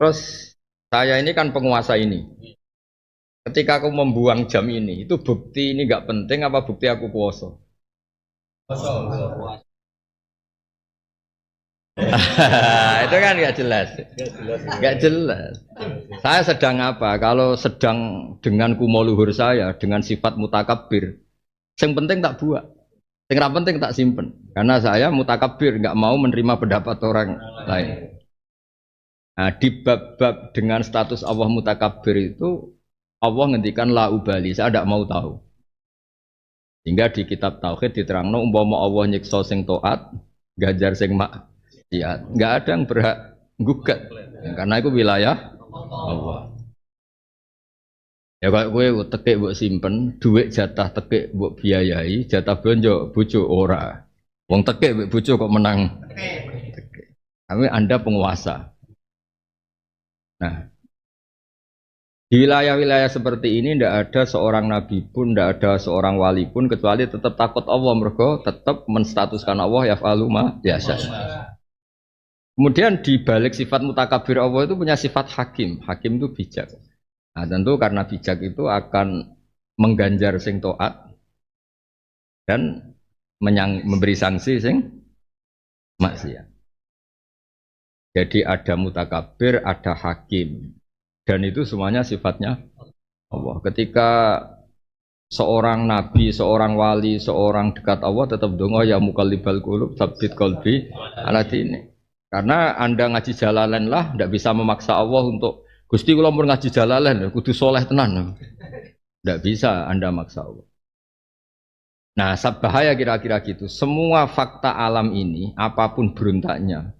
Speaker 1: Terus saya ini kan penguasa ini. Ketika aku membuang jam ini, itu bukti ini nggak penting apa bukti aku kuasa? Itu kan nggak jelas. Nggak jelas. Saya sedang apa? Kalau sedang dengan kumo luhur saya, dengan sifat mutakabbir, yang penting tak buat. Yang penting tak simpen, karena saya mutakabbir, nggak mau menerima pendapat orang lain. Nah, di bab-bab dengan status Allah mutakabbir itu Allah ngendikan la ubali, saya tidak mau tahu. Hingga di kitab tauhid diterangno umpama Allah nyiksa sing taat, gajar sing maksiat, nggak ada yang berhak gugat, karena itu wilayah Allah. Ya kalau gue tekek buat simpen, duit jatah tekek buat biayai, jatah belanja bojo ora. Wong tekek buat bojo kok menang. Tekek. Kami Anda penguasa. Nah, di wilayah-wilayah seperti ini tidak ada seorang nabi pun, tidak ada seorang wali pun kecuali tetap takut Allah, mergo tetap menstatuskan Allah yaf'alu ma yasha. Kemudian di balik sifat mutakabir Allah itu punya sifat hakim. Hakim itu bijak. Nah, tentu karena bijak itu akan mengganjar sing taat dan memberi sanksi sing maksiat. Jadi ada mutakabir, ada hakim, dan itu semuanya sifatnya Allah. Ketika seorang nabi, seorang wali, seorang dekat Allah tetap donga ya mukallibal qulub tsabbit qalbi ala dini. Karena Anda ngaji Jalalain lah, tidak bisa memaksa Allah untuk Gusti kula mun ngaji Jalalain kudu soleh tenan. Tidak bisa Anda maksa Allah. Nah, bahaya kira-kira gitu. Semua fakta alam ini, apapun berontaknya,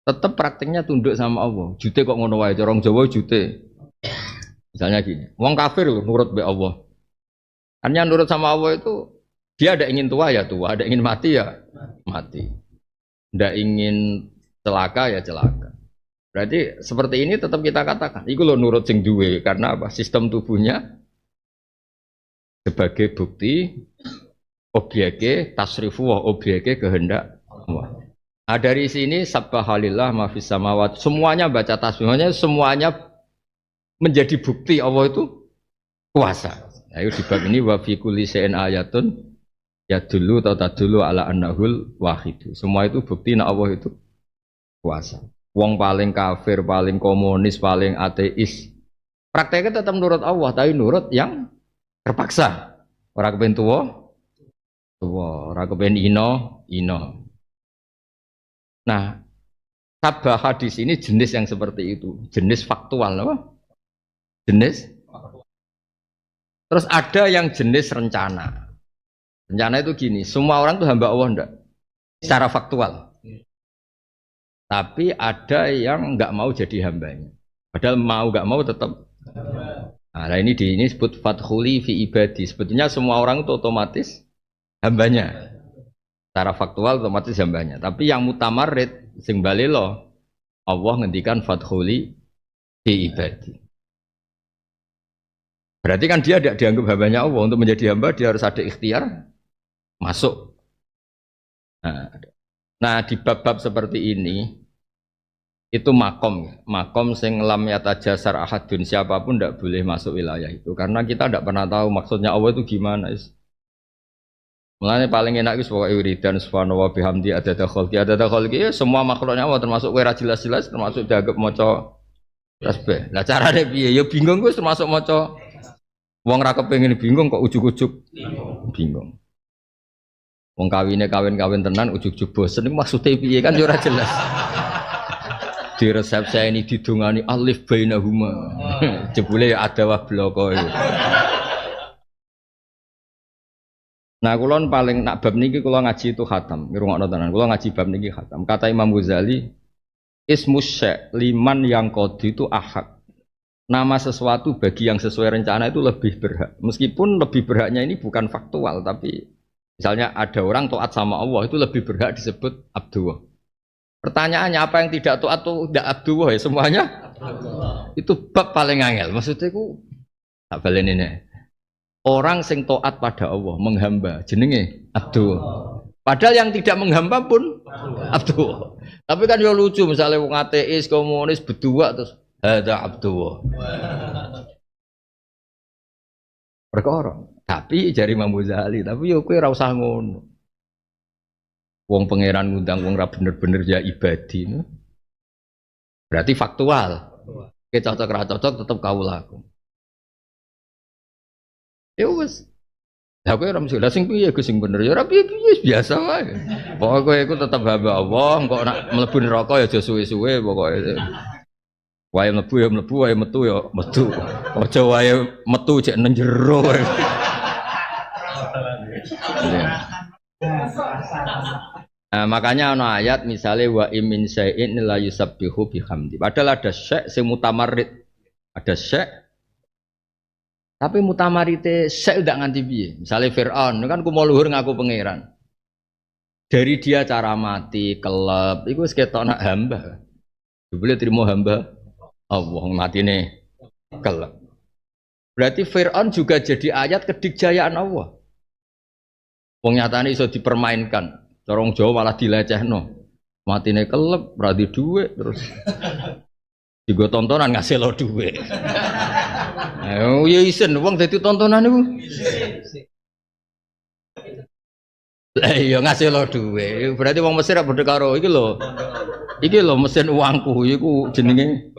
Speaker 1: tetap praktiknya tunduk sama Allah. Jute kok ngono wae, orang Jawa jute. Misalnya gini, wong kafir loh nurut be Allah. Hanya nurut sama Allah itu dia ada ingin tua ya tua, ada ingin mati ya mati. Tidak ingin celaka ya celaka. Berarti seperti ini tetap kita katakan, iku lo nurut sing duwe karena apa? Sistem tubuhnya sebagai bukti objeke tasrifu wa objeke kehendak Allah. Nah, dari sini subhanallah ma fis samawati, semuanya baca tasbihnya, semuanya menjadi bukti Allah itu kuasa. Ayo di bab ini wa fi kulli shay'in ayatun yadullu atau tadullu ala annahul wahidu. Semua itu bukti nek Allah itu kuasa. Wong paling kafir, paling komunis, paling ateis, prakteknya tetap nurut Allah, tapi nurut yang terpaksa. Orang kepen tua, ora kepen ino. Nah, sabaha di sini jenis yang seperti itu, jenis faktual apa? Jenis. Terus ada yang jenis rencana. Rencana itu gini, semua orang tuh hamba Allah enggak? Secara faktual. Tapi ada yang enggak mau jadi hambanya. Padahal mau enggak mau tetap. Nah, ini disebut fathuli fi ibadi. Sebetulnya semua orang itu otomatis hambanya. Secara faktual otomatis hambanya. Tapi yang mutamarrid sing balelo Allah ngendikan fathuli fi ibadi. Berarti kan dia tidak dianggap hambanya Allah. Untuk menjadi hamba dia harus ada ikhtiar masuk. Nah di bab-bab seperti ini itu makom sing lam yatajasar ahadun, siapapun tidak boleh masuk wilayah itu karena kita tidak pernah tahu maksudnya Allah itu gimana. Mulanya paling enak itu pokoknya wiridan subhanallah bihamdi adada khalqi ya semua makhluknya Allah termasuk kowe ra jelas-jelas termasuk dianggap maca tasbih. Lah carane piye? Ya bingung gue termasuk maca wong ra kepengin bingung kok ujug-ujug bingung. Wong kawin tenan ujug-ujug bosen iku maksude piye kan ya ora jelas. Di resep saya ini didungani alif bainahuma. Jebule ya ada wah bloko itu. Nah, kula paling nak bab niki kula ngaji itu khatam. Ngrungokno tenan. Kula ngaji bab niki khatam. Kata Imam Ghazali, ismus syai' liman yang qadi itu ahad. Nama sesuatu bagi yang sesuai rencana itu lebih berhak. Meskipun lebih berhaknya ini bukan faktual, tapi misalnya ada orang taat sama Allah itu lebih berhak disebut abdullah. Pertanyaannya apa yang tidak taat atau tidak abdullah ya semuanya? Abdullah. Itu bab paling angel. Maksudnya itu tak balen ini. Orang sing taat pada Allah menghamba jenenge abdullah. Padahal yang tidak menghamba pun abdullah. Tapi kan ya lucu misalnya wong ateis, komunis berdua terus ada abdullah. Perkara. Tapi jari Imam Ghazali, tapi yo kowe ora usah ngono. Wong pangeran ngundang wong ra bener-bener ya ibadi. Berarti faktual. Kita cocok ra cocok tetep kawulaku. Ya wis. Lah kowe ora mesti lha sing piye Gus sing bener ya ora piye-piye biasa wae. Pokoke iku tetep hamba Allah, engko nek mlebu neraka ya aja suwe-suwe pokoke. Wae mlebu ya mlebu, wae metu ya metu. Aja wae metu cek nang jero. Nah, makanya ana ayat misalnya wa imin syai'in la yusabbihu bihamdi. Padahal ada syai' sing mutamarrid. Ada syai' tapi mutamarite syai' ndak nganti piye. Misalnya Firaun kan ku mau luhur ngaku pangeran. Dari dia cara mati, kelep, iku wis ketok nak hamba. Boleh terima hamba Allah matine kelep. Berarti Firaun juga jadi ayat kedikjayaan Allah. Wong nyatane iso dipermainkan. Corong Jawa malah dilecehno. Matine kelep, ra di dhuwit terus. Digo tontonan ngasih lo dhuwit. Oh ya isen wong dadi tontonan niku. Lah iya ngasih lo dhuwit. Berarti wong Mesir ra padha karo iki lho. Iki lho mesin uangku iku jenenge.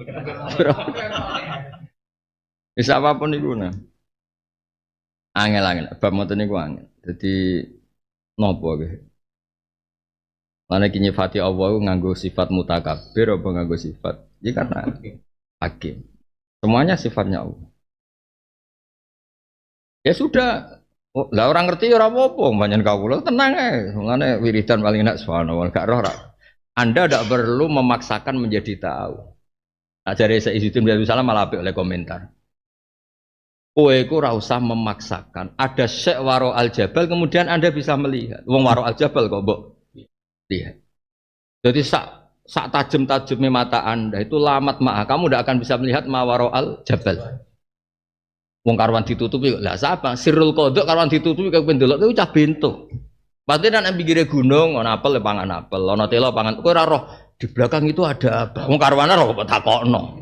Speaker 1: Wis apapun iku nah. Angel-angel bab moten niku angel. Dadi napa nggih? Mana kini nyifati Allah nganggo sifat mutakabbir apa nganggo sifat? Ya karena hakim. Semuanya sifatnya Allah. Ya sudah. Oh, lah orang ngerti ora apa-apa, banyak kawula tenang ae. Mangane wiridan paling enak subhanallah gak roh ra. Anda tidak perlu memaksakan menjadi tahu. Ajare Sayyidina Nabi sallallahu malah apik oleh komentar. Kowe iku ora usah memaksakan. Ada syekh waro al-jabal kemudian Anda bisa melihat. Wong waro al-jabal kok mbok lihat. Jadi sak tajam-tajamnya mata Anda itu lamat ma'ah. Kamu tidak akan bisa melihat mawaro al-jabal. Wong karwan ditutupi lah siapa? Sirrul qadha karwan ditutupi kaya pendelok itu cah bento. Pasti nang pinggire gunung ana apel pangan apel, ana tela pangan. Kowe ora roh di belakang itu ada apa? Wong karwane roh kok takokno.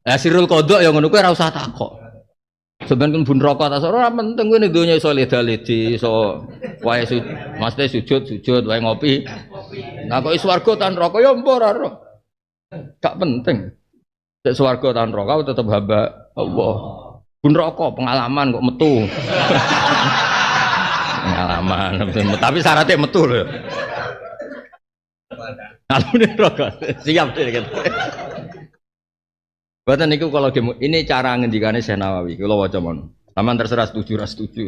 Speaker 1: Lah sirrul qadha ya ngono kowe ora usah takok. Sebenarnya pun rokok tas ora penting kowe ning donya iso leda-ledi iso wae mesti sujud wae ngopi. Nah kok swarga tan rokok ya mbok ora roh. Gak penting. Nek swarga tan rokok tetep hamba Allah. Pun rokok pengalaman kok metu. Pengalaman, tapi syaratnya metu lho. Kalau nih rokok siap deh gitu. Buatan niku kalau ini cara ngendikane Syekh Nawawi. Kalau waca mon, aman terserah setuju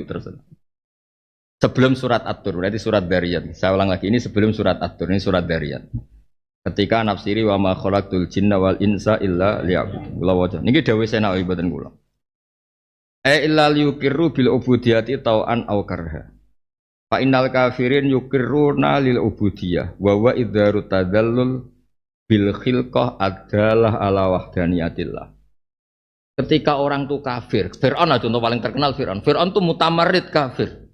Speaker 1: terserah. Sebelum surat At-Tur, berarti surat Dariyat. Saya ulang lagi, ini sebelum surat At-Tur, ini surat Dariyat. Ketika nafsiri wa ma khalaqtul jinna wal insa illa liya'budun. Kula waca. Niki dawuh Syekh Nawawi boten kula. Illa liyukirru bil ubudiyati tau'an aw karha. Fa innal kafirin yukirruna lil ubudiyah wa wa idzaru tadallul bil khilqah adalah ala wahdaniyatillah. Ketika orang tuh kafir, Fir'aun contoh paling terkenal Fir'aun tuh mutamarrid kafir.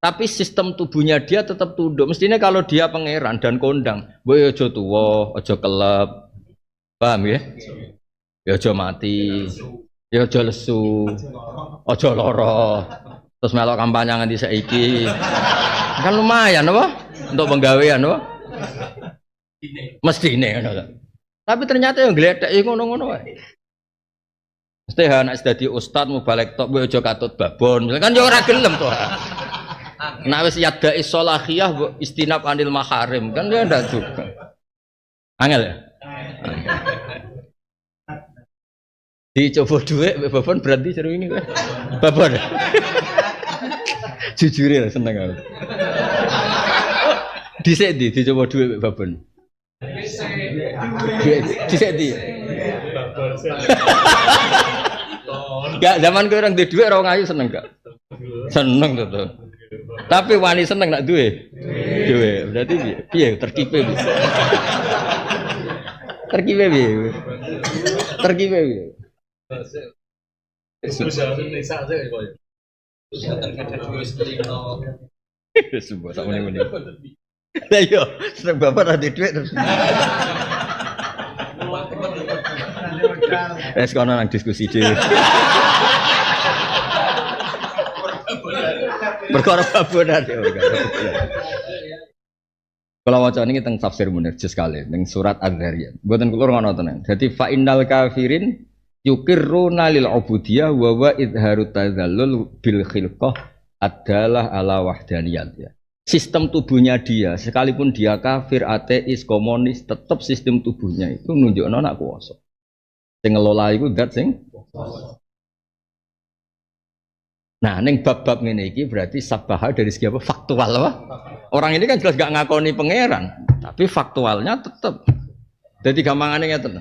Speaker 1: Tapi sistem tubuhnya dia tetap tunduk. Mestinya kalau dia pangeran dan kondang, boy ojo tuwa, ojo kelep, paham ya? Ya ojo mati, ya ojo lesu, ojo loro. Terus melok kampanye nganti saiki. Kan lumayan apa? Untuk penggawean apa? Mestine ngono. Tapi ternyata yang gledek ngono-ngono wae. Mesti anak dadi ustad mubalek tok boy ojo katut babon. Kan yo ora gelem to. Nah wis yada isolahiyah istinab anil maharim kan dia ndak juga. Angel ya? Dicoba duit babon berarti seru ini kan. Babon. Jujur ya seneng aku. Dhisik dicoba duit babon. Dhisik di. Enggak zaman kowe orang duwe ora ngayu seneng gak? Seneng to. Tapi wani seneng nak duwe. Duwe. Berarti piye? Terkipe piye? Terkipe piye? Terkipe piye? Sebuah sama ini. Lah yo, seneng bapak ada duit terus. Sekarang nang diskusi dhewe. Perkara babonan ya. Kalau waca niki teng tafsir Munir juz kali teng surat Adz-Dzariyat. Mboten kula ngono tenan. Dadi fa innal kafirin yukirruna lil ubudiyah wa wa idharu tadzallul bil khilqah adalah ala wahdaniyat ya. Sistem tubuhnya dia, sekalipun dia kafir, ateis, komunis, tetap sistem tubuhnya itu nunjukno nak kuwasa. Sing ngelola iku zat sing kuwasa. Nah, neng bab-bab ngene iki berarti sabbaha dari segi apa? Faktual apa? Orang ini kan jelas gak ngakoni pangeran, tapi faktualnya tetap. Jadi gampangane ngeten.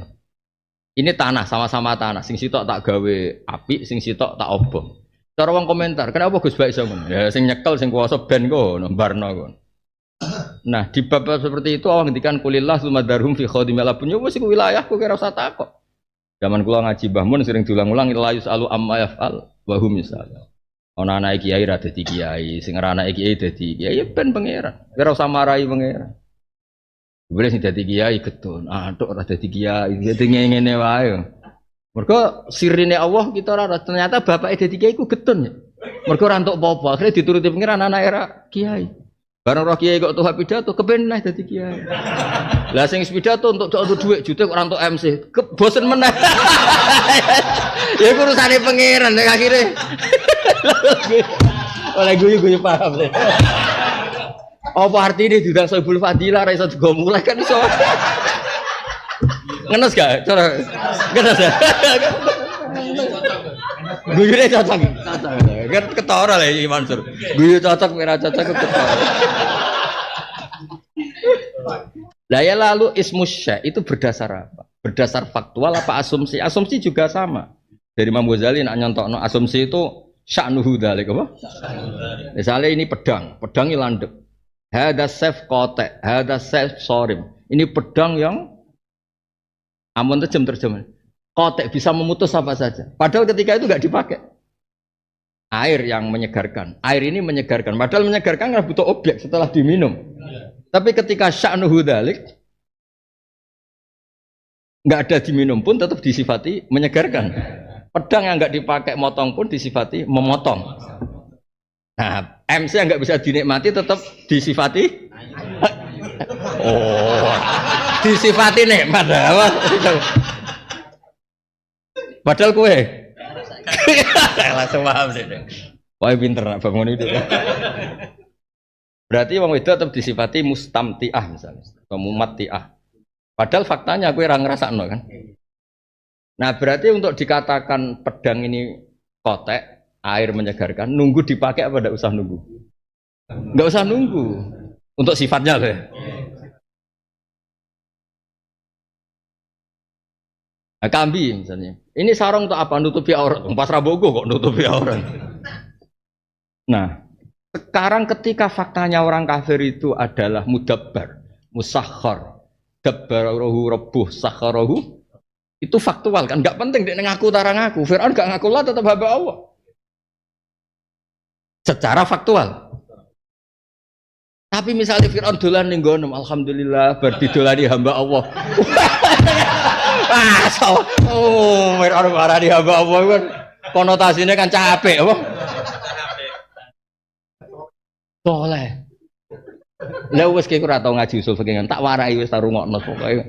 Speaker 1: Ini tanah sama-sama tanah, sing sitok tak gawe api, sing sitok tak obong. Cara wong komentar, kenapa Gus Baik iso ngono? Ya sing nyekel sing kuwasa ben kok nembarno kon. Nah, di bab seperti itu Allah ngendikan kulillah sumadarhum fi khadimil abun. Yo wis iku wilayahku kira usah takok. Zaman kula ngaji Mbah Mun sering diulang-ulang la yusalu amma yaf'al wa hum yusalun. Ana anake kiai ra dadi kiai, sing ora anake kiai dadi kiai ben pangeran. Ora usah marahi pangeran. Boleh sing dadi kiai getun, atuk ora dadi kiai, dadi ngene wae. Mergo sirine Allah kita ora ternyata bapake dadi kiai ku getun ya. Mergo ora entuk apa-apa, akhire dituruti pangeran anake era kiai. Bareng roh kiai kok tuh pidato kepen nah dadi kiai. Lah sing pidato untuk dhuwit juta ora entuk MC, bosen meneh. Ya urusane pangeran nek akhire. Oleh guyu paham deh. Apa artinya di dalam Sohibul Fadilah ra iso digo mulai kan iso. Ngenes gak? Cara ngenes ya. Guyune cocok. Kan ketara lah iki Mansur. Guyu cocok ora cocok ketara. Lah ya lalu ismus syai' itu berdasar apa? Berdasar faktual apa asumsi? Asumsi juga sama. Dari Imam Ghazali nak nyontokno asumsi itu sya'nuhu dzalik apa? Misalnya ini pedang landep. Hada sayf qata', hada sayf sharim. Ini pedang yang amun terjemahan. Qata' bisa memutus apa saja. Padahal ketika itu enggak dipakai. Air yang menyegarkan. Air ini menyegarkan. Padahal menyegarkan kan butuh objek setelah diminum. Tapi ketika sya'nuhu dzalik enggak ada diminum pun tetap disifati menyegarkan. Pedang yang enggak dipakai motong pun disifati memotong. Nah, MC yang enggak bisa dinikmati tetap disifati. Oh, disifati nikmat. Padahal kue. Langsung paham sih. Wah pinter nak bangun itu. Berarti wong wedok tetap disifati mustamtiah misalnya, atau mumatiah. Padahal faktanya aku orang ngerasakno kan. Nah berarti untuk dikatakan pedang ini kotek, air menyegarkan, nunggu dipakai apa tidak usah nunggu? Nggak usah nunggu. Untuk sifatnya loh. Nah, kambi misalnya. Ini sarung untuk apa? Nutupi aurat. Pas rabogo kok nutupi aurat. Nah, sekarang ketika faktanya orang kafir itu adalah mudabbar, musakhar, dabbarahu rabbuh, sakharahu, itu faktual kan? Nggak penting dia ngaku tarang ngaku. Fir'aun nggak ngaku lah tetap hamba Allah. Secara faktual. Tapi misalnya Fir'aun dolan ning gono, alhamdulillah berdidolani hamba Allah. Fir'aun marah di hamba Allah kan konotasinya kan capek apa? Soleh. Lah wis ki ora tau ngaji usul fikih tak warai wis tak rungokno pokoke.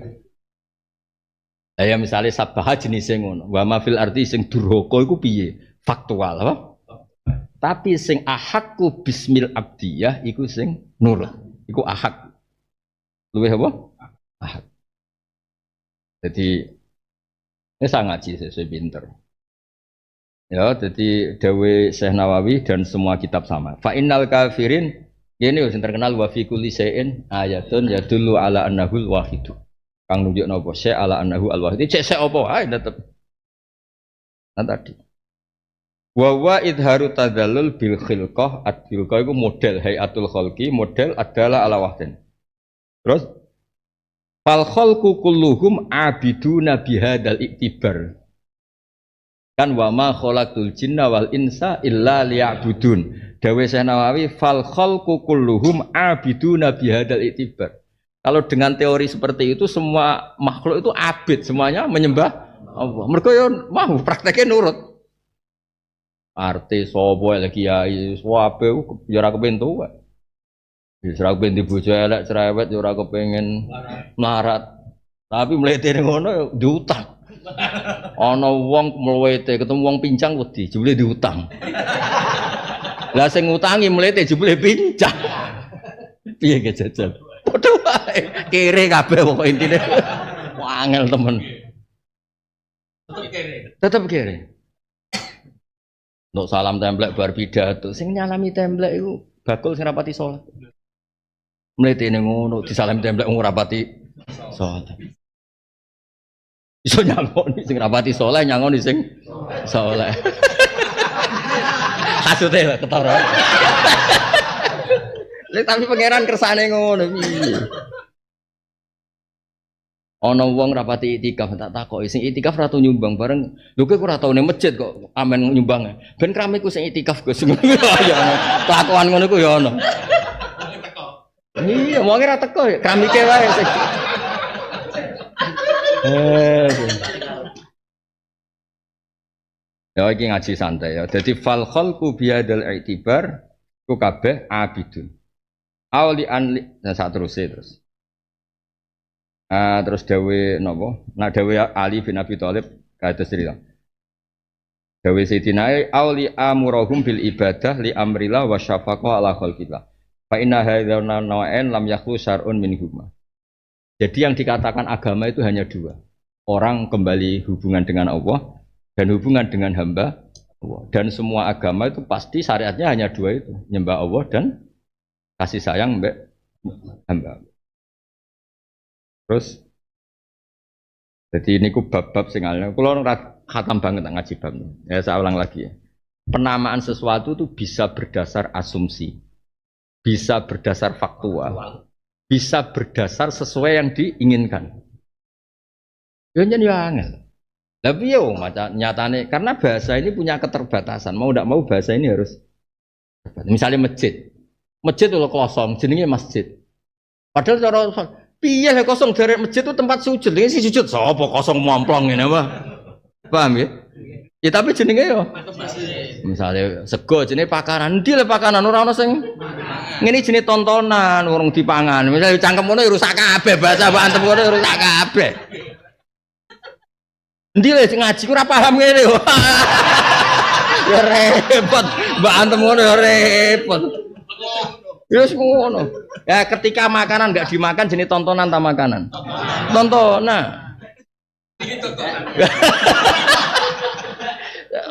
Speaker 1: Lah ya misale sabah jenis sing ngono, wa ma fil ardi sing durhaka iku piye? Faktual apa? Tapi sing ahakku bismil abdiyah iku sing nurut. Iku ahak. Luwih apa? Ahak. Jadi ini sangat ngaji sesuai pinter. Ya, jadi dawe Syekh Nawawi dan semua kitab sama. Fa innal kafirin ini yang terkenal wa fi kulli syai'in ayatun yadullu ala annahul wahidu. Kang nunjukno apa syai' ala annahu al wahid. Cek apa ae tetep. Nah tadi. Wa wa idharu tadzallul bil khilqah ad-khilqah iku model hayatul khalqi, model adalah ala wahdin. Terus fal khalqu kulluhum abiduna bihadzal iktibar. Kan wa ma khalaqtul jinna wal insa illa liya'budun. Dawe Syekh Nawawi fal khalqu kulluhum abiduna bihadzal iktibar. Kalau dengan teori seperti itu semua makhluk itu abid, semuanya menyembah Allah. Mergo yo mau prakteknya nurut. Arti sapa lagi kiai swape yo ora kepentu wae. Wis ora kepen dibojo elek cerewet yo ora kepengin melarat. Tapi mletene ngono yo diutang. Ana wong mlete ketemu wong pincang wedi jebule diutang. Lah sing ngutangi mlete jebule pincang. Piye ge jajal? Padha wae kere kabeh pokoke intine. Wangel temen. Tetep kere. Untuk salam templek bar pidato sing nyalami templek iku bakul sing rapati salat. Mletene ngono disalami templek wong rapati salat. Iso nyangoni sing rapati saleh nyangoni sing saleh. Hasute lho ketara. Lha tapi pangeran kersane ngono piye? Ana wong rapati itikaf tak takoki sing itikaf ora tau nyumbang bareng. Lho kowe ora tau ning masjid kok amen nyumbang. Ben krame ku sing itikaf Gus. Ya ono. Kelakuan ngono ku ya ono. Iya, wong ora teko kramike wae sing. Ya iki ngaji santai ya. Jadi fal khalqu biadal i'tibar ku kabeh abidun. Auli anli dan saat terus. Terus dawe napa? Nah dawe Ali bin Abi Thalib kados cerita. Dawe Sayyidina auli amurahum bil ibadah li amrillah wa syafaqa ala khalqillah. Fa inna hadzal nawa'in lam yakhlu syar'un minhuma. Jadi yang dikatakan agama itu hanya dua. Orang kembali hubungan dengan Allah dan hubungan dengan hamba Allah. Dan semua agama itu pasti syariatnya hanya dua itu. Nyembah Allah dan kasih sayang mbak hamba. Terus jadi ini ku bab-bab sing alih. Kalau khatam banget ngaji bab. Ya saya ulang lagi ya. Penamaan sesuatu itu bisa berdasar asumsi. Bisa berdasar faktual. Bisa berdasar sesuai yang diinginkan. Ya nyen yo angel. Lah piye wong maca nyatane karena bahasa ini punya keterbatasan. Mau ndak mau bahasa ini harus misalnya masjid. Masjid itu kosong, jenenge masjid. Padahal cara piye lah kosong dari masjid itu tempat sujud. Ini sih sujud sapa kosong momplong ngene apa? Paham ya? Ya tapi jenenge yo. Misalnya sego jenenge pakanan. Ndi le pakanan ora ono sing ngene jenenge tontonan urung dipangan. Misalnya cangkem ngono rusak kabeh bahasa Pak Antem ngono rusak kabeh. Ndi le ngaji ku ora paham ngene. Ya repot. Mbak antem ngono ya repot. Ya ngono. Ya ketika makanan enggak dimakan jenis tontonan tak makanan. Tontonan.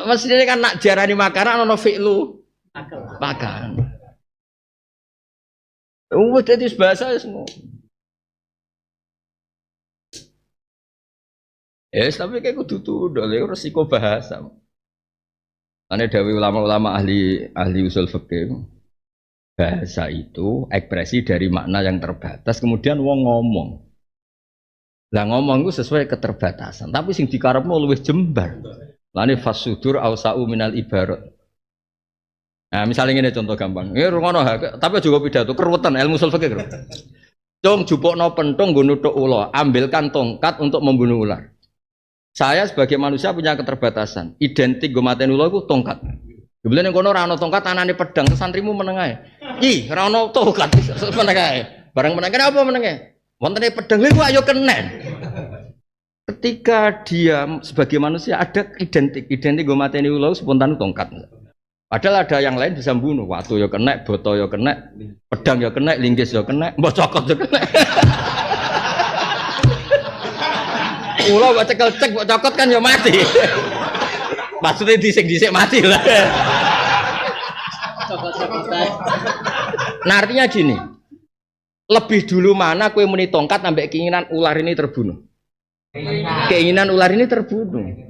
Speaker 1: Mestinya kan nak jarani makanan ono fi'lu makan. Dadi bahasa semua. Tapi kayak kudu tuh, resiko bahasa. Ane dawi ulama-ulama ahli usul fikih. Bahasa itu ekspresi dari makna yang terbatas, kemudian wong ngomong. Lah ngomong itu sesuai keterbatasan, tapi sing dikarepno luwih jembar. Lane fasudur ausau minal ibarat. Nah, misalnya ini contoh gampang. Ini rungono tapi juga pidato keruwetan ilmu usul fikih. Cung jupukno pentung nggo nuthuk ula, ambilkan tongkat untuk membunuh ular. Saya sebagai manusia punya keterbatasan. Identik nggo mateni ula iku tongkat. Kemudian yang kono ora ana tongkat anane pedang, santrimu meneng ae. Ih, ora ana tongkat meneng ae. Barang meneng apa meneng ae? Wontene pedang iku ayo kenen. Ketika dia sebagai manusia ada identik nggo mateni ula spontan tongkat. Padahal ada yang lain bisa membunuh, watu ya kena, boto ya kena, pedang ya kena, linggis ya kena, mbok cokot ya kena. Ulah mbok cekel-cek, mbok cokot kan ya mati. Maksudnya disik-disik mati lah. Nah artinya gini, lebih dulu mana kue muni tongkat sampai keinginan ular ini terbunuh. Keinginan ular ini terbunuh.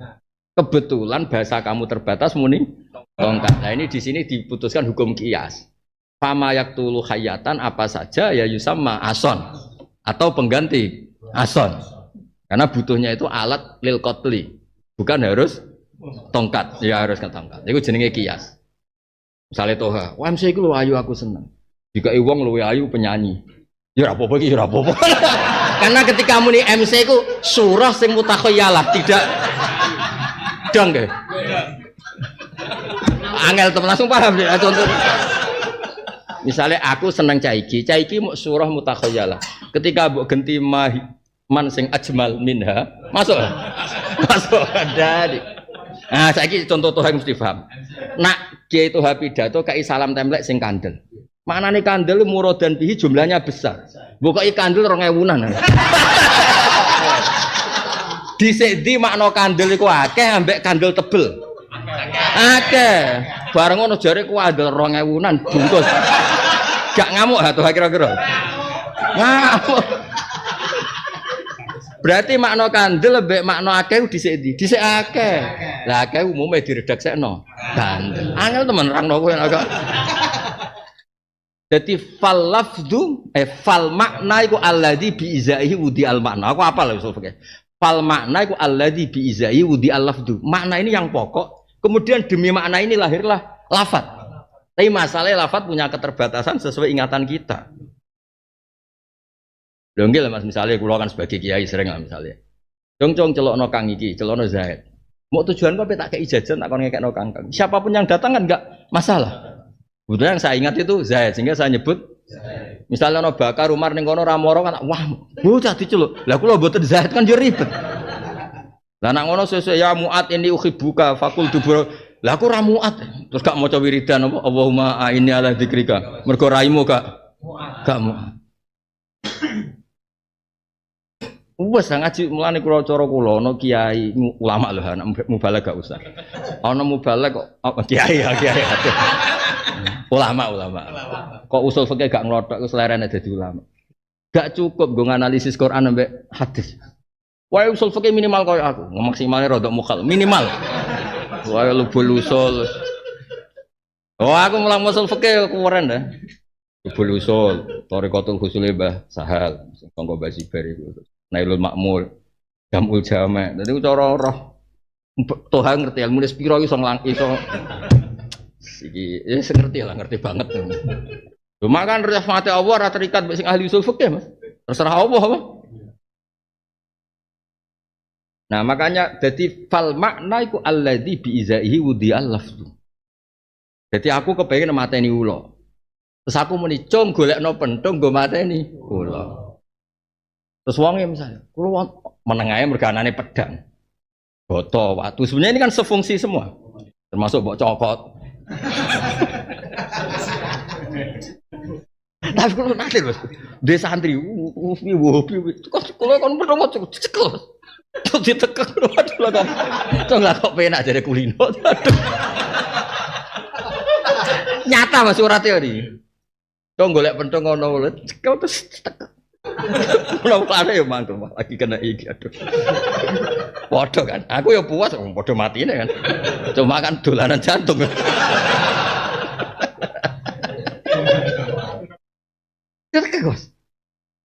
Speaker 1: Kebetulan bahasa kamu terbatas muni tongkat. Nah ini di sini diputuskan hukum kias. Fama yaktulu hayatan apa saja ya yusamma ason atau pengganti ason. Karena butuhnya itu alat lil qatli. Bukan harus tongkat. Ya harus kan tongkat. Itu jenenge kias. Misalnya toha, wah MC iku ayu aku seneng. Jika wong luwe ayu penyanyi. Ya ora apa-apa iki, ya ora apa-apa. Karena ketika muni MC iku surah sing mutakhayalah, tidak dong ke? Angel temen langsung paham ya contoh. Misalnya aku seneng caiki mau surah mutakhayalah. Ketika mbok genti man sing ajmal minha, masuk dari. Nah, saiki contoh tuh mesti paham. Nak kiai itu pidato kai salam templek sing kandel. Maknane kandel muradan bihi jumlahnya besar. Mbok kok kandel 2000-an. Dhisik di makna kandel iku akeh ambek kandel tebel. Akeh. Bareng ngono jare ku kandel 2000-an bungkus. Gak ngamuk ha tuh kira-kira. Ngamuk. Berarti makna kandel mbek makna akeh dhisik di. Dhisik akeh. Lah akeh umume diredaksekno. Kandel. Angel temen nerangno kowe agak. Jadi fal lafdu fal makna iku alladzi bi izaihi wudi al makna. Aku apal usul fikih. Fal makna iku alladzi bi izaihi wudi al lafdu. Makna ini yang pokok, kemudian demi makna ini lahirlah lafaz. Tapi masalahnya lafaz punya keterbatasan sesuai ingatan kita. Donggil Mas misalnya kula kan sebagai kiai sering lah misalnya. Cong celokno Kang iki, celokno Zaid. Mau tujuan kok tak kei jajan tak kon ngekekno Kang. Siapapun yang datang kan enggak masalah. Kebetulan yang saya ingat itu Zaid sehingga saya nyebut Zaid. Misalnya ono bakar Umar ning kono ra moro kan wah bocah diceluk. Lah kula mboten Zaid kan yo ribet. Lah nek ngono sesuk ya Muat ini ukhibuka fakul dubur. Lah aku ra Muat terus gak maca wiridan apa Allahumma aini ala dzikrika. Mergo raimu gak Muat. Wes ngaji mulane kula cara kula ana kiai ulama lho anak mubalagh gak usah. Ana mubalagh kok kiai. Ulama. Kok usul fikih gak nglothok selerene dadi ulama. Gak cukup nggo analisis Quran ambek hadis. Wae usul fikih minimal koyo aku, maksimalnya rodok mukhal, minimal. Wae lubul usul. Oh aku mulang usul fikih keren dah. Lubul usul, thariqatul husule Mbah Sahal, sangko Basibar iku. Nailul Makmul, Jamul Jama'. Dadi cara roh toha ngerti ilmu wis pira iso iki ngerti banget. Cuma kan rahmate Allah ora terikat mbek sing ahli usul fikih, Mas. Terserah Allah apa. Nah, makanya jadi fal makna iku alladzi bi izaihi wudi al-lafzu. Jadi aku kepengin mateni ula. Terus aku muni cung golekno penthung nggo mateni ula. Terus wonge misalnya, kulo menengahe merganane pedang. Boto, watu. Sebenarnya ini kan sefungsi semua. Termasuk mbok cokot. Tapi kalau nanti Mas, dia santri, kok kalau kon perlu mau cekel, tuh ditekek, aduh lah kan, tuh nggak kok penak jadi kulino, aduh. Nyata Mas surat teori, tuh golek pentong ngono, cekel terus tekek. Kalau ada ya mantul lagi kena iki, aduh. Podo kan, aku ya puas, podo mati ini kan, cuma kan dolanan jantung. Tekek Mas.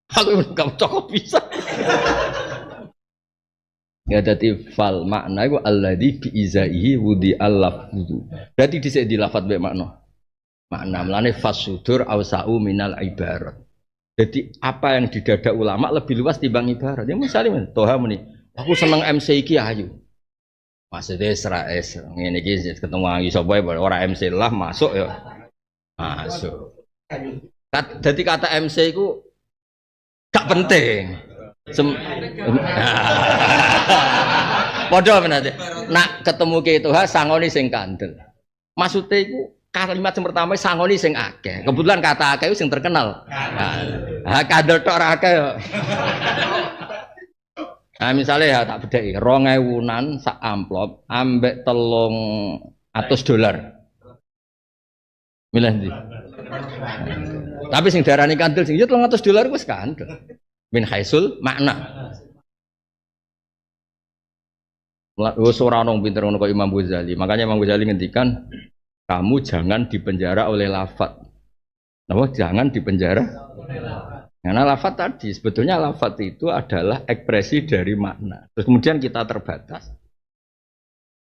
Speaker 1: Aku enggak cocok bisa. Ya dadi fal makna iku alladzi bi izaihi wudi al-lafzu. Berarti dhisik dilafat mek makna. Makna mlane fasudur ausau minal ibarat. Jadi apa yang di dada ulama lebih luas timbang ibarat. Ya misalnya Toha muni, aku seneng MC iki ayu. Maksudnya serais ngene iki ketemu angi sapa ora MC lah masuk ya. Masuk. Jadi kata MC itu gak penting. Padha menate. Nak ketemu ke itu sangoni sing kandel. Maksudnya itu kalimat yang pertama sangoni sing akeh. Kebetulan kata akeh itu sing terkenal. Nah, kandel tok ora akeh yo. Nah, misalnya ya tak bedheki 2000-an sak amplop ambek $300. Milih ndi? Tapi sing darani kandel sing $300 wis kandel. Min haisul makna. Wis ora ono pinter ngono kok Imam Ghazali. Makanya Imam Ghazali ngendikan kamu jangan dipenjara oleh lafaz. Napa jangan dipenjara? Karena lafaz tadi sebetulnya lafaz itu adalah ekspresi dari makna. Terus kemudian kita terbatas.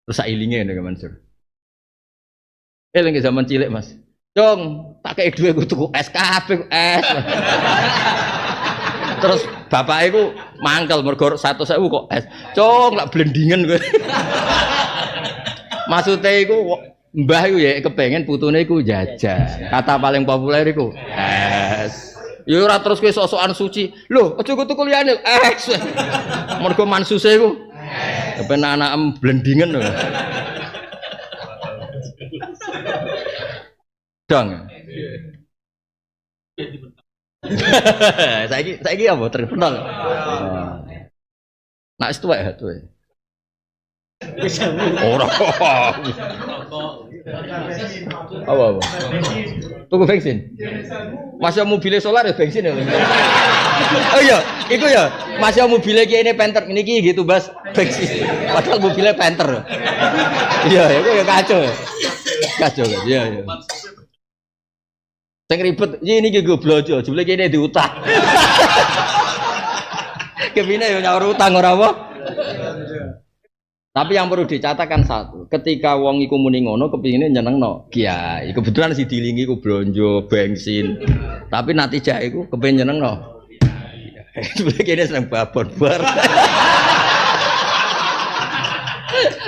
Speaker 1: Terus sailinge nek Mansur. Lagi zaman cilik Mas. Dong, tak kayak duit gue tuku es kabeh es. Terus bapak iku mangkel mergo 100.000 kok es. Cong lak blendingan gue. Maksudnya iku mbah iku ya kepengen putune iku jajan. Kata paling populer iku es. Ya ora terus kowe sok-sokan suci. Lho, aja tuku liyane es. Mergo mansuse iku. Kepen anak blendingan lho. Dong. Saiki apa terkenal. Nak wis tuwek tuwe. Ora. Apa? Tuku bensin. Masih mobil solar ya bensin ya. Oh iya, iku ya. Masih mobil kene Panther niki gitu Bas, bensin. Padahal mobilnya Panther. Iya, iku ya kacau. Kacau kan. Iya. Sing ribet, ini gue blojo, jebule kene diutang. Kepine yo nyaur utang ora apa? Tapi yang perlu dicatatkan satu, ketika wong iku muni ngono kepingine nyenengno kiai. Kebetulan si dilingi ku blonjo bensin. Tapi natijah iku kepengin nyenengno. Jebule kene seneng babon bar.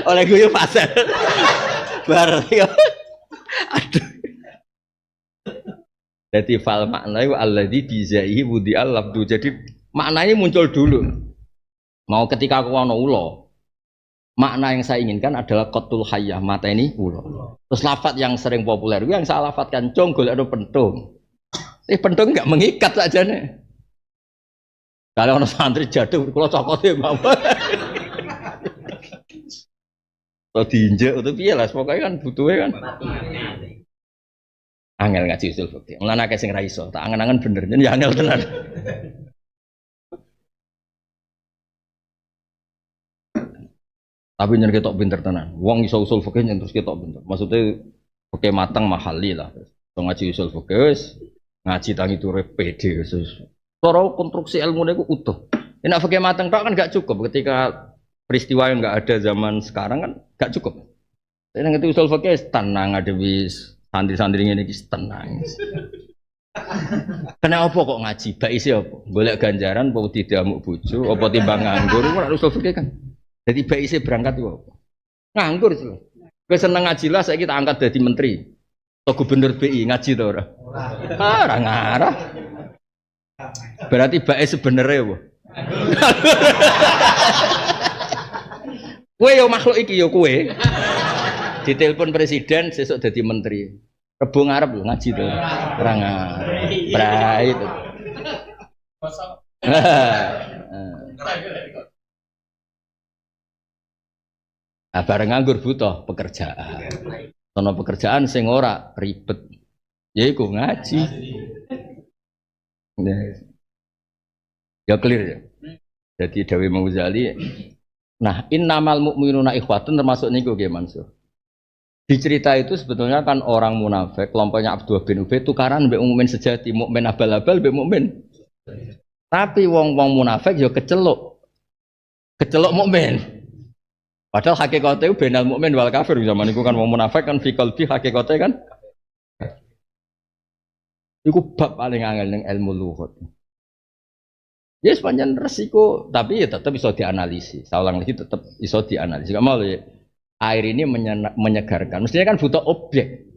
Speaker 1: Oleh gue pasar. Bar. Aduh. Jadi fal makna itu alladzi bizaihi wudi al-lafdu. Jadi maknanya muncul dulu. Mau ketika aku ono ulo, makna yang saya inginkan adalah qatul hayyah, mata ini ulo. Terus lafaz yang sering populer yang saya lafadzkan cong golek ada pentung. Pentung enggak mengikat saja nih. Kalau ono santri jatuh kalau cokote mawon. Kalau diinjek itu piye lah, pokoknya kan butuhnya kan. Angel ngaji usul fikih. Mulane akeh sing ra iso, tak angen-angen bener. Yen ya angel tenan. Tapi nyen ketok pinter tenan. Wong iso usul fikih nyen terus ketok pinter. Maksudnya fikih matang mahali lah. So ngaji usul fikih wis ngaji tangi turu pede wis. Cara konstruksi ilmune iku utuh. Nek fikih matang tok kan gak cukup ketika peristiwa yang enggak ada zaman sekarang kan gak cukup. Nek ngerti usul fikih tenang ada wis santri-santri ngene iki tenang. Kena apa kok ngaji? Baise apa? Golek ganjaran apa didamuk bojo, apa timbang nganggur ora usul fikih kan. Jadi baise berangkat iku apa? Nganggur itu. Kowe seneng ngaji lah saiki tak angkat dadi menteri. Atau gubernur BI ngaji to ora? Ora ngarah. Berarti bae sebenere apa? Kowe yo makhluk iki yo kowe. Ditelepon presiden sesuk dadi menteri. Rebo ngarep lho ngaji to. Perang brai itu. Nah, bareng nganggur butuh pekerjaan. Sono pekerjaan sing ora ribet. Ya iku ngaji. Ya clear ya. Jadi Dawi Imam Ghazali. Nah, innamal mu'minuna ikhwatun termasuk niku nggih Mansur. Di cerita itu sebetulnya kan orang munafik, kelompoknya Abdullah bin Ubay tukaran mbek mukmin sejati, mukmin abal-abal mbek mukmin. Tapi wong-wong munafik ya keceluk. Keceluk mukmin. Padahal hakikate itu benal mukmin wal kafir zaman itu kan wong munafik kan fi qalbi hakikate kan. Iku bab paling angel ning ilmu lughat. Ya sepanjang resiko, tapi ya tetap bisa dianalisis. Saya ulang lagi tetap bisa dianalisis. Gak mau ya. Air ini menyegarkan. Mestinya kan butuh objek.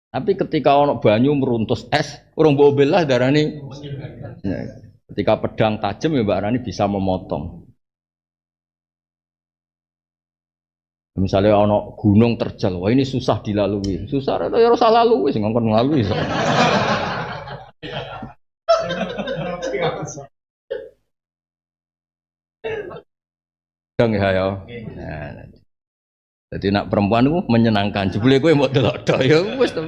Speaker 1: Tapi ketika ono banyu meruntus es, orang bawa belah darah ini. Ya, ketika pedang tajam ya Mbak Rani bisa memotong. Misalnya ono gunung terjal, wah ini susah dilalui. Susah atau ya usah lalui, sih ngongkon ngelalui. Dong ya. Nah, jadi nak perempuan itu menyenangkan. Jebule kowe mau delok tok ya wis to.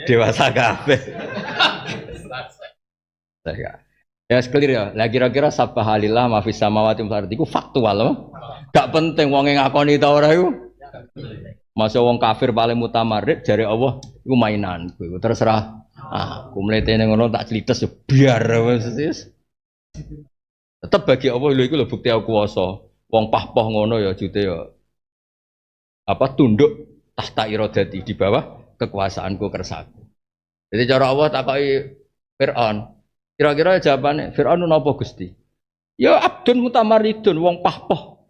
Speaker 1: Dewasa kabeh. Ya clear ya. Lah kira-kira subhanallah ma fis samawati wal ardi iku faktual loh. Gak penting wong ngakoni ta ora iku. Masa wong kafir paling mutamarrid jare Allah iku mainan. Terserah. Aku mletene ngono tak clites ya biar wis. Tetep bagi Allah lho iku lho bukti aku kuwasa. Wong pah-poh ngono ya jute ya apa tunduk tahta iradati di bawah kekuasaanku kersaku. Jadi cara Allah takoki Firaun. Kira-kira jawabannya Firaun napa Gusti? Ya abdun mutamaridun wong pah-poh.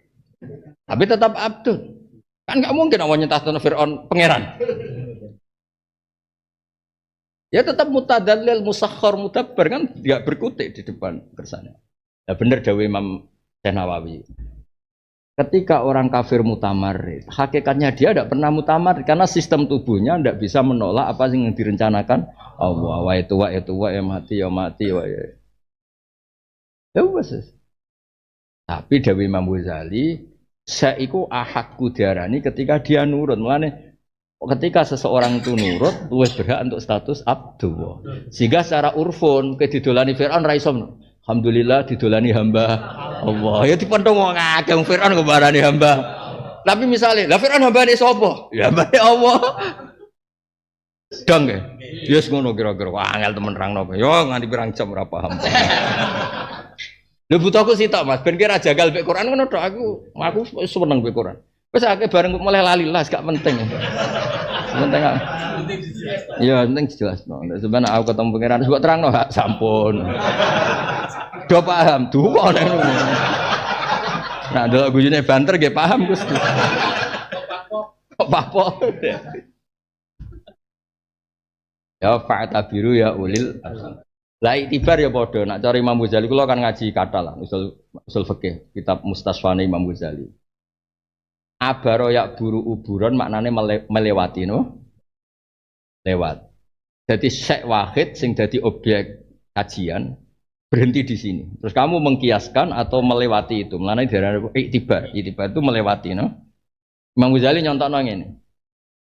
Speaker 1: Tapi tetap abdun. Kan enggak mungkin awak nyentahno Firaun pangeran. Ya tetap mutadallil musakhkhar mudabbar kan tidak berkutik di depan kersane. Ya benar dawuh Imam Nawawi. Ketika orang kafir mutamarrid, hakikatnya dia tidak pernah mutamarrid karena sistem tubuhnya tidak bisa menolak apa yang direncanakan Allah. Wa itu ya mati wa ya. Ya wes. Tapi dawuh Imam Ghazali, saiku ahakku diarani ketika dia nurut. Mulane ketika seseorang itu nurut, luwih berhak untuk status abdu. Sehingga secara urfun ke didolani Firaun ra iso. Alhamdulillah didolani hamba Allah. Ya dipendhong wong akeh Firaun kok barani hamba. Tapi misalnya, lah Firaun hambane sapa? Ya hambane Allah. Dang ya. Yes ngono kira-kira. Wah, angel temen rangno. Yo nganti pirang jam ora paham. Lho butuhku sitok Mas, ben kira jagal mek Quran ngono tok aku seneng mek Quran. Wis akeh bareng mulai lali las gak penting. Penting gak? Iya, penting jelasno. Sebenarnya aku ketemu pangeran sebab terangno hak sampun. Do paham, duwe nek ngono. Nah, delok gujune banter nggih paham Gus. Kok papo. Ya fa'tabiru ya ulil. Lah itibar ya padha. Nak cara Imam Ghazali kula kan ngaji kata lah, usul fikih, kitab Mustasfane Imam Ghazali. Abaro yak buru uburon maknane melewati no? Lewat. Jadi syek wahid sing jadi objek kajian berhenti di sini. Terus kamu mengkiaskan atau melewati itu. Maknane diarani iktibar. Iktibar itu melewati no? Imam Ghazali nyontohno ngene.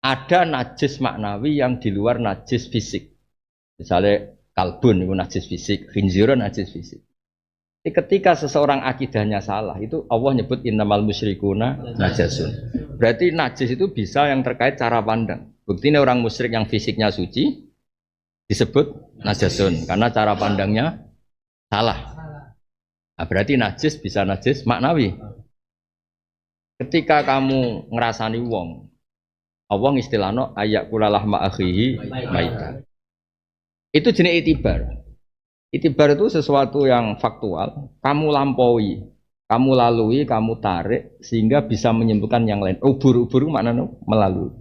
Speaker 1: Ada najis maknawi yang di luar najis fisik. Misalnya kalbun itu najis fisik, khinzirun najis fisik. Ketika seseorang akidahnya salah, itu Allah nyebut innamal musyrikuna najasun. Berarti najis itu bisa yang terkait cara pandang. Buktinya orang musyrik yang fisiknya suci disebut najasun karena cara pandangnya salah. Nah, berarti najis bisa najis maknawi. Ketika kamu ngerasani wong, Allah istilahno ayakulalah ma'akhihi maita. Itu jenis itibar. Itibar itu sesuatu yang faktual, kamu lampaui, kamu lalui, kamu tarik, sehingga bisa menyimpulkan yang lain. Ubur-ubur maknanya melalui.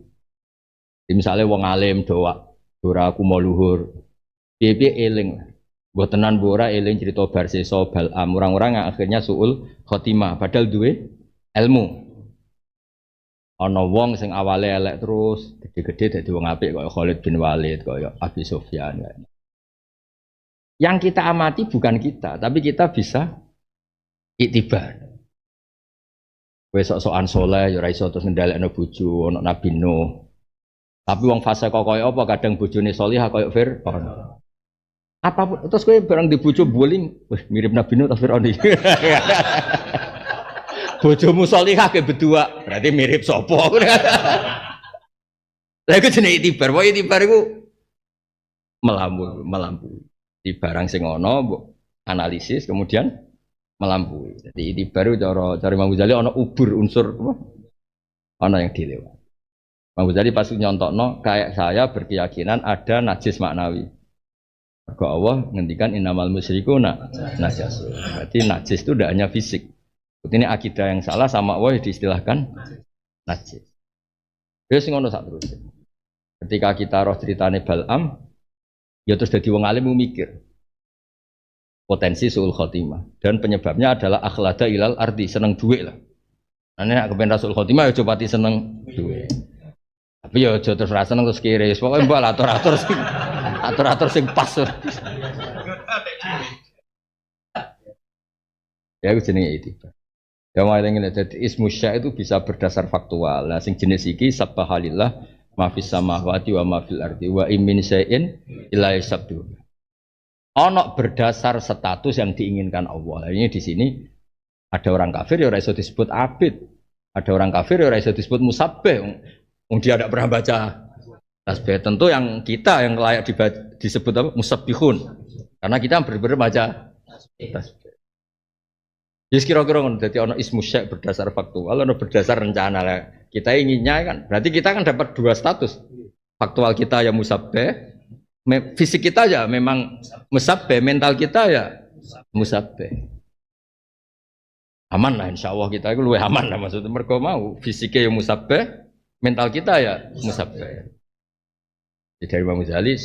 Speaker 1: Misalnya wong alim doa, dora aku mau luhur, piye eling, buat tenan bora eling cerita barseso balam, orang-orang yang akhirnya suul khotimah, padahal duwe ilmu. Ana wong sing awale elek terus gede-gede dadi wong apik kaya Khalid bin Walid, kaya Abi Sufyan. Yang kita amati bukan kita, tapi kita bisa iktibar. Kowe sok-sokan saleh ya ora iso terus ngendhalekno bojo ana Nabi Nuh. Tapi wong fase kok kaya apa kadang bojone salihah kaya Fir'aun. Apapun terus kowe barang di bojo boling, mirip Nabi Nuh ta Fir'aun iki. Bojomu salihah ke berdua, berarti mirip sapa? Lah iku jenenge itibar. Wae itibar iku melampaui. Di barang sing ana mbok analisis kemudian melampaui. Jadi itibar cara Imam Ghazali ana ubur unsur apa? Ana yang dilewat. Imam Ghazali pas nyontokno kayak saya berkeyakinan ada najis maknawi. Maka Allah ngendikan innamal musyrikuna najasun. Berarti najis itu tidak hanya fisik. Ini akidah yang salah sama Allah diistilahkan najis. Terus ngono sak terus. Ketika kita roh ceritane Bal'am, ya terus dadi wong alim mikir potensi suul khotimah dan penyebabnya adalah akhlada ilal ardi, seneng duit lah. Nah nek kepen rasul khotimah ya coba seneng duit. Tapi ya aja terus ra seneng terus kiri. Pokoke mbok atur-atur sing pas. Ya aku jenenge itu. Yang lain jadi ismu sya itu bisa berdasar faktual. Nah, sing jenis iki subhanallah ma fis samawati wa ma fil ardi wa min syai'in illa yasabdu. Ono berdasar status yang diinginkan Allah. Ini di sini ada orang kafir ya ora iso disebut abid. Ada orang kafir ya ora iso disebut musabbih. Dia tidak pernah baca tasbih. Tentu yang kita yang layak disebut apa? Musabbihun. Karena kita benar-benar baca tasbih. Jadi kira-kira ngono dadi ana ismu syai' berdasar faktual, ana berdasar rencana lah. Kita inginnya kan, berarti kita kan dapat dua status. Faktual kita ya musabbih, fisik kita ya memang musabbih, mental kita ya musabbih. Aman lah insyaallah kita itu luwih aman lah maksudnya mergo mau fisiknya ya musabbih, mental kita ya musabbih. Jadi dari Imam Ghazali,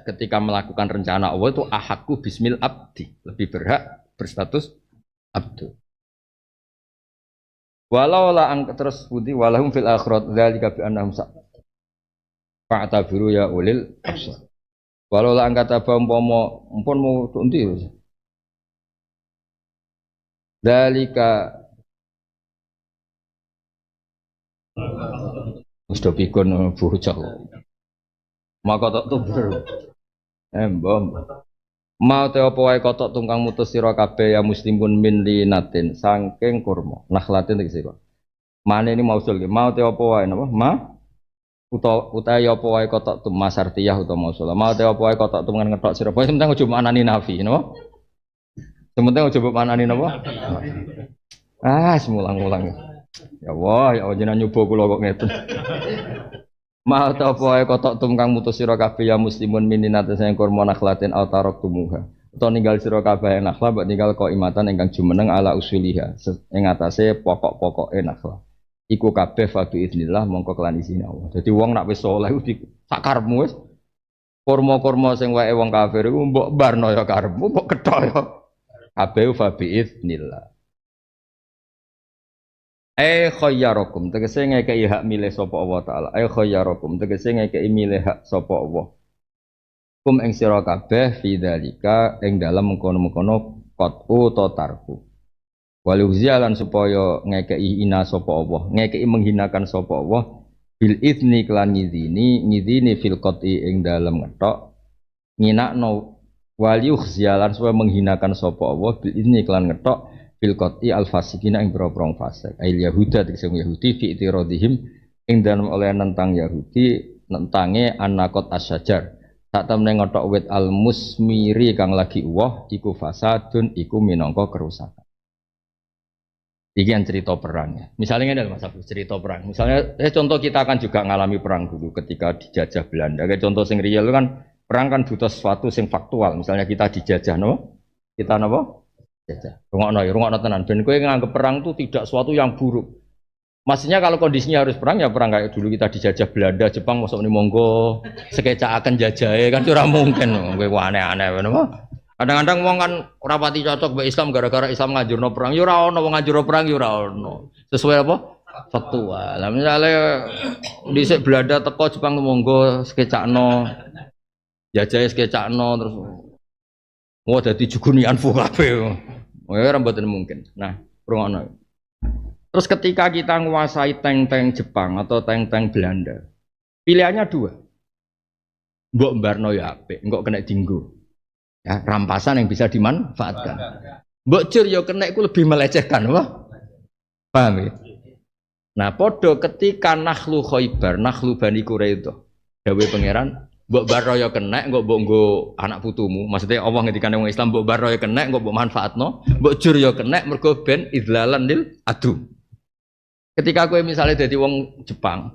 Speaker 1: ketika melakukan rencana Allah itu ahakku bismil abdi, lebih berhak berstatus abdu. Walau la angkat terus putih walahum fil akhirat dzalika bi annahum fa'tabiru ya ulil absar. Walau la angkat apa umpama mumpun mau tundi. Dzalika mesti pikun bocah. Maka tak tuber. Mbom. Mau te apa wae kotok tungkang mutus sira kabeh ya muslimun min linatin saking kurma nakhlatin iki sira. Mane ini mausul iki mau te apa wae napa? Utahe apa wae kotok tum masartiyah utawa mausul. Mau te apa wae kotok tum ngethok sira. Pokoke penting aja manani nafi napa? Penting aja manani napa? Semulang-ulang. Ya Allah, ya jenengan nyoba kula kok ngeten. Ma ta apa wae kotok tum kang mutus sira kabeh ya muslimun mininaten sing kurma nakhlatin au tarok tumuha. Utawa ninggal sira kabeh nakhla mbok ninggal qaimatan ingkang jumeneng ala usuliha ing atase pokok-pokoke nakhla. Iku kabeh fa biiznillah mongko kelan izin Allah. Dadi wong nak wis saleh di sakarepmu wis kurma-kurma sing wae wong kafir iku mbok barno ya karepmu mbok kethok ya. Kabeh fa biiznillah. Khayyarakum tegese ngekeki hak milih sapa Allah taala. Khayyarakum tegese ngekeki milih hak sapa Allah. Kum ing sira kabeh fi dzalika ing dalem mengkono-mengkono qatu ta tarku. Waluzialan supaya ngekeki ina sapa Allah, ngekeki menghinakan sapa Allah bil idzni kelan ngidini fil qati ing dalem ngethok nginakno waliuzialan supaya menghinakan sapa Allah bil idzni kelan ngethok fil qati al fasikina ing boro-boro fasik ail yahuda tegese Yahudi fi itiradihim ing dalem oleh nentang Yahudi nentange anaqat asyajar sak temene ngothok wit al musmiri kang lagi uwoh iku fasadun iku minangka kerusakan. Iki yang cerita perang ya. Misalnya ini Mas Abdul cerita perang. Misalnya contoh kita kan juga ngalami perang dulu ketika dijajah Belanda. Kayak contoh sing real kan perang kan butuh sesuatu sing faktual. Misalnya kita dijajah no, kita nopo? Jajah. Rungokno tenan. Ben kowe nganggep perang itu tidak sesuatu yang buruk. Maksudnya kalau kondisinya harus perang ya perang kayak dulu kita dijajah Belanda, Jepang mosok muni monggo sekecakaken jajahe kan ora mungkin. Kowe aneh-aneh napa? Kadang-kadang wong kan ora pati cocok mbek Islam gara-gara Islam ngajurno perang. Ya ora ono wong ngajurno perang ya ora ono. Sesuai apa? Faktual. Lah misale dhisik Belanda teko Jepang monggo skecakno. Jajahe skecakno terus dadi jugunian fu kabeh. Ora mboten mungkin. Nah, rungokno. Terus ketika kita menguasai tank-tank Jepang atau tank-tank Belanda, pilihannya dua. Mbok mbarno ya apik, engko kena dinggo. Ya, rampasan yang bisa dimanfaatkan. Mbok jur ya kena iku lebih melecehkan, wah. Paham ya? Nah, podo ketika nakhlu Khaibar, nakhlu Bani Quraidah, dawuh pangeran, mbok barno ya kena, engko mbok nggo anak putumu. Maksudnya Allah ngendikane wong Islam mbok barno ya kena, engko mbok manfaatno, mbok jur ya kena mergo ben idlalan lil adu. Ketika kowe misalnya dadi wong Jepang,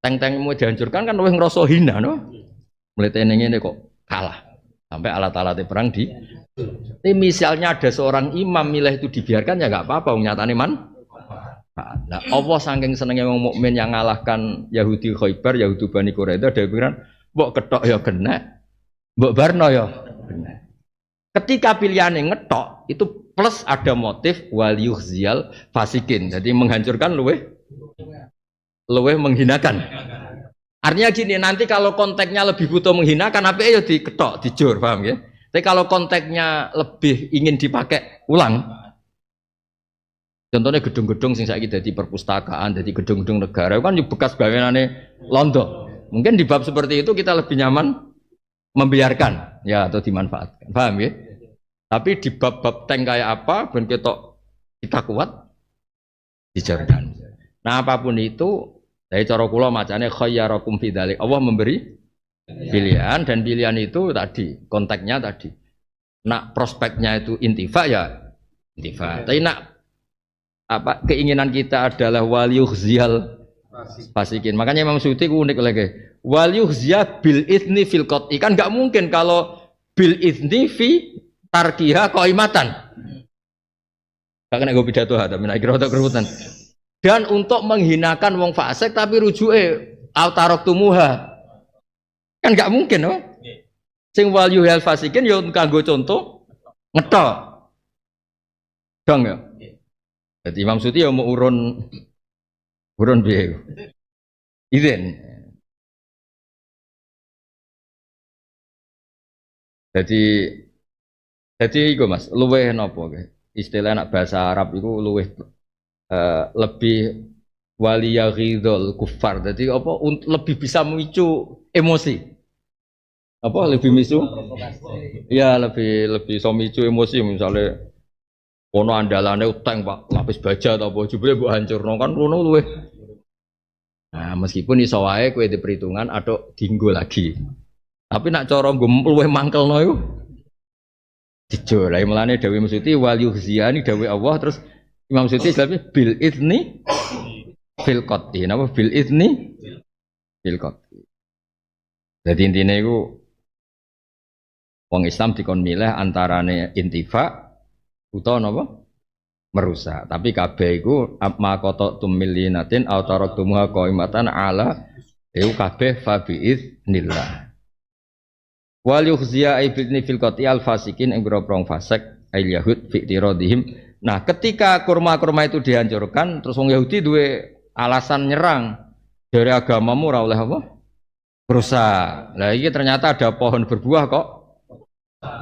Speaker 1: tank-tankmu dihancurkan kan luwih ngrasa hina, no? Mulai teneng ini kok kalah sampai alat-alat perang di. Tapi misalnya ada seorang imam milih itu dibiarkan ya nggak apa-apa, nyatane man. Nah, Allah saking senengnya wong mukmin yang ngalahkan Yahudi Khaibar, Yahudi Bani Quraidah, dia bilang, mbok ketok ya kena, mbok barno ya kena. Ketika pilihannya ngetok itu plus ada motif wal yukhziyal fasikin, jadi menghancurkan luweh menghinakan. Artinya gini, nanti kalau konteksnya lebih butuh menghinakan, apa ya diketok, dijur, paham ya? Tapi kalau konteksnya lebih ingin dipakai ulang, contohnya gedung-gedung sing saiki dadi perpustakaan, dadi gedung-gedung negara, kan bekas bangunane londo. Mungkin di bab seperti itu kita lebih nyaman membiarkan, ya atau dimanfaatkan, paham ya? Tapi di bab-bab tank kayak apa, ben kita kuat, dijadikan. Nah apapun itu, dari cara kula macane khayyarakum fi dzalik. Allah memberi pilihan dan pilihan itu tadi, konteksnya tadi. Nak prospeknya itu intifa ya intifa. Tapi nak apa keinginan kita adalah wal yukhziyal fasikin. Makanya Imam Suyuti unik lagi. Wal yukhziya bil izni fil qat'i. Kan enggak mungkin kalau bil izni fi tarkiha qaimatan. Gak kena gue pidato tapi nak kira otak kerutan. Dan untuk menghinakan wong fasik tapi rujuke autarok tumuha. Kan enggak mungkin, no? Sing wal yuhal fasikin ya kanggo contoh ngetok. Dong ya. Jadi Imam Suyuti ya mau urun piye. Izin. Jadi iku Mas, luweh napa istilah anak bahasa Arab iku luweh lebih waliyaghidul kufar. Jadi apa lebih bisa memicu emosi. Apa lebih memicu? Ya lebih iso memicu emosi misalnya ono andalane utang Pak, lapis baja atau apa jebule mbok hancurno kan ngono luweh. Nah, meskipun iso wae kowe di perhitungan atau dinggo lagi. Tapi nak cara luweh mangkelno iku dijur. Lah mulane dawuh Suyuti wal yuhziyani dawuh Allah terus Imam Suyuti istilahnya bil izni fil qat'i. Napa bil izni fil qat'i. Jadi intinya itu wong Islam dikon milih antarane intifa utawa napa merusak. Tapi kabeh iku ma qata tumillinatin aw taraktumuha qaimatan ala iku kabeh fa bi idznillah. Wal yukhziya ay bil izni fil qat'i al fasikin ing grogrong fasik ay yahud fi tiradihim. Nah, ketika kurma-kurma itu dihancurkan, terus wong Yahudi duwe alasan nyerang dari agamamu ora oleh apa? Rusak. Lah iki ternyata ada pohon berbuah kok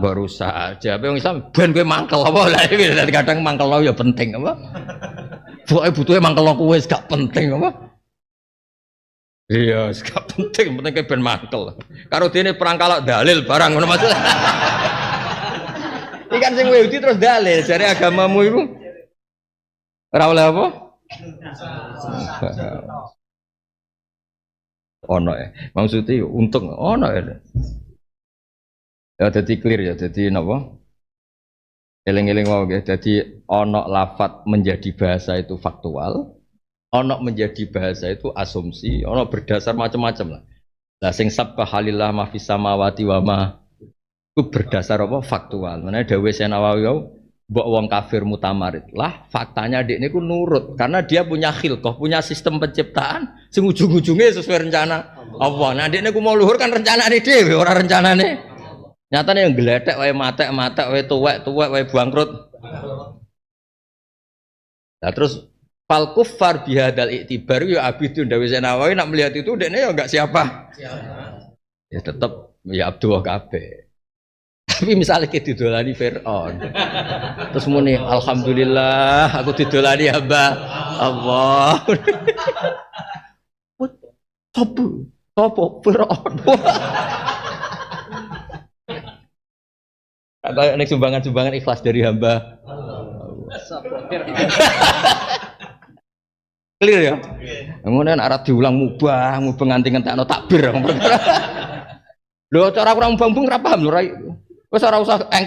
Speaker 1: mbok rusak. Jawabe wong Islam ben kowe mangkel apa? Lah iki kadang mangkelno ya penting apa? Pokoke butuhe mangkelno kowe wis gak penting apa? Iya, gak penting kowe ben mangkel. Karo dene perang kalak dalil barang ngono maksud. Ikan sing Yahudi terus dalil jare agamamu iku ora oleh apa? Ono ya. Maksudnya untung ono ya. Ya dadi clear ya, dadi napa? Eling-eling wae nggih. Dadi ono lafat menjadi bahasa itu faktual, ono menjadi bahasa itu asumsi, ono berdasar macam-macam lah. Lah sing sabbahalillah ma fis samawati wa ma itu berdasar apa faktual. Mana dawuh Senawawi mbok wong kafir mutamarid lah faktanya dia ini ku nurut karena dia punya khilqah, punya sistem penciptaan sing ujung-ujungnya sesuai rencana Allah. Nah dia ini ku mau luhur kan rencanane dhewe ora rencanane. Nyatane yang gledek wae matek wae tuwek wae bangkrut. Nah terus Fal kuffar bihadal iktibar ya abidun Dawi Senawawi nak melihat itu dekne ya enggak siapa. Ya tetap ya Abdullah kabeh. Tapi misalnya kita didolani Fir'aun. Terus muni alhamdulillah aku didolani hamba Allah. Sopo Fir'aun. Kayak nek sumbangan-sumbangan ikhlas dari hamba. Clear ya? Kemudian arah diulang mubah nganti ngentekno takbir. Lho cara kurang bambung ora paham lho. Wis ora usah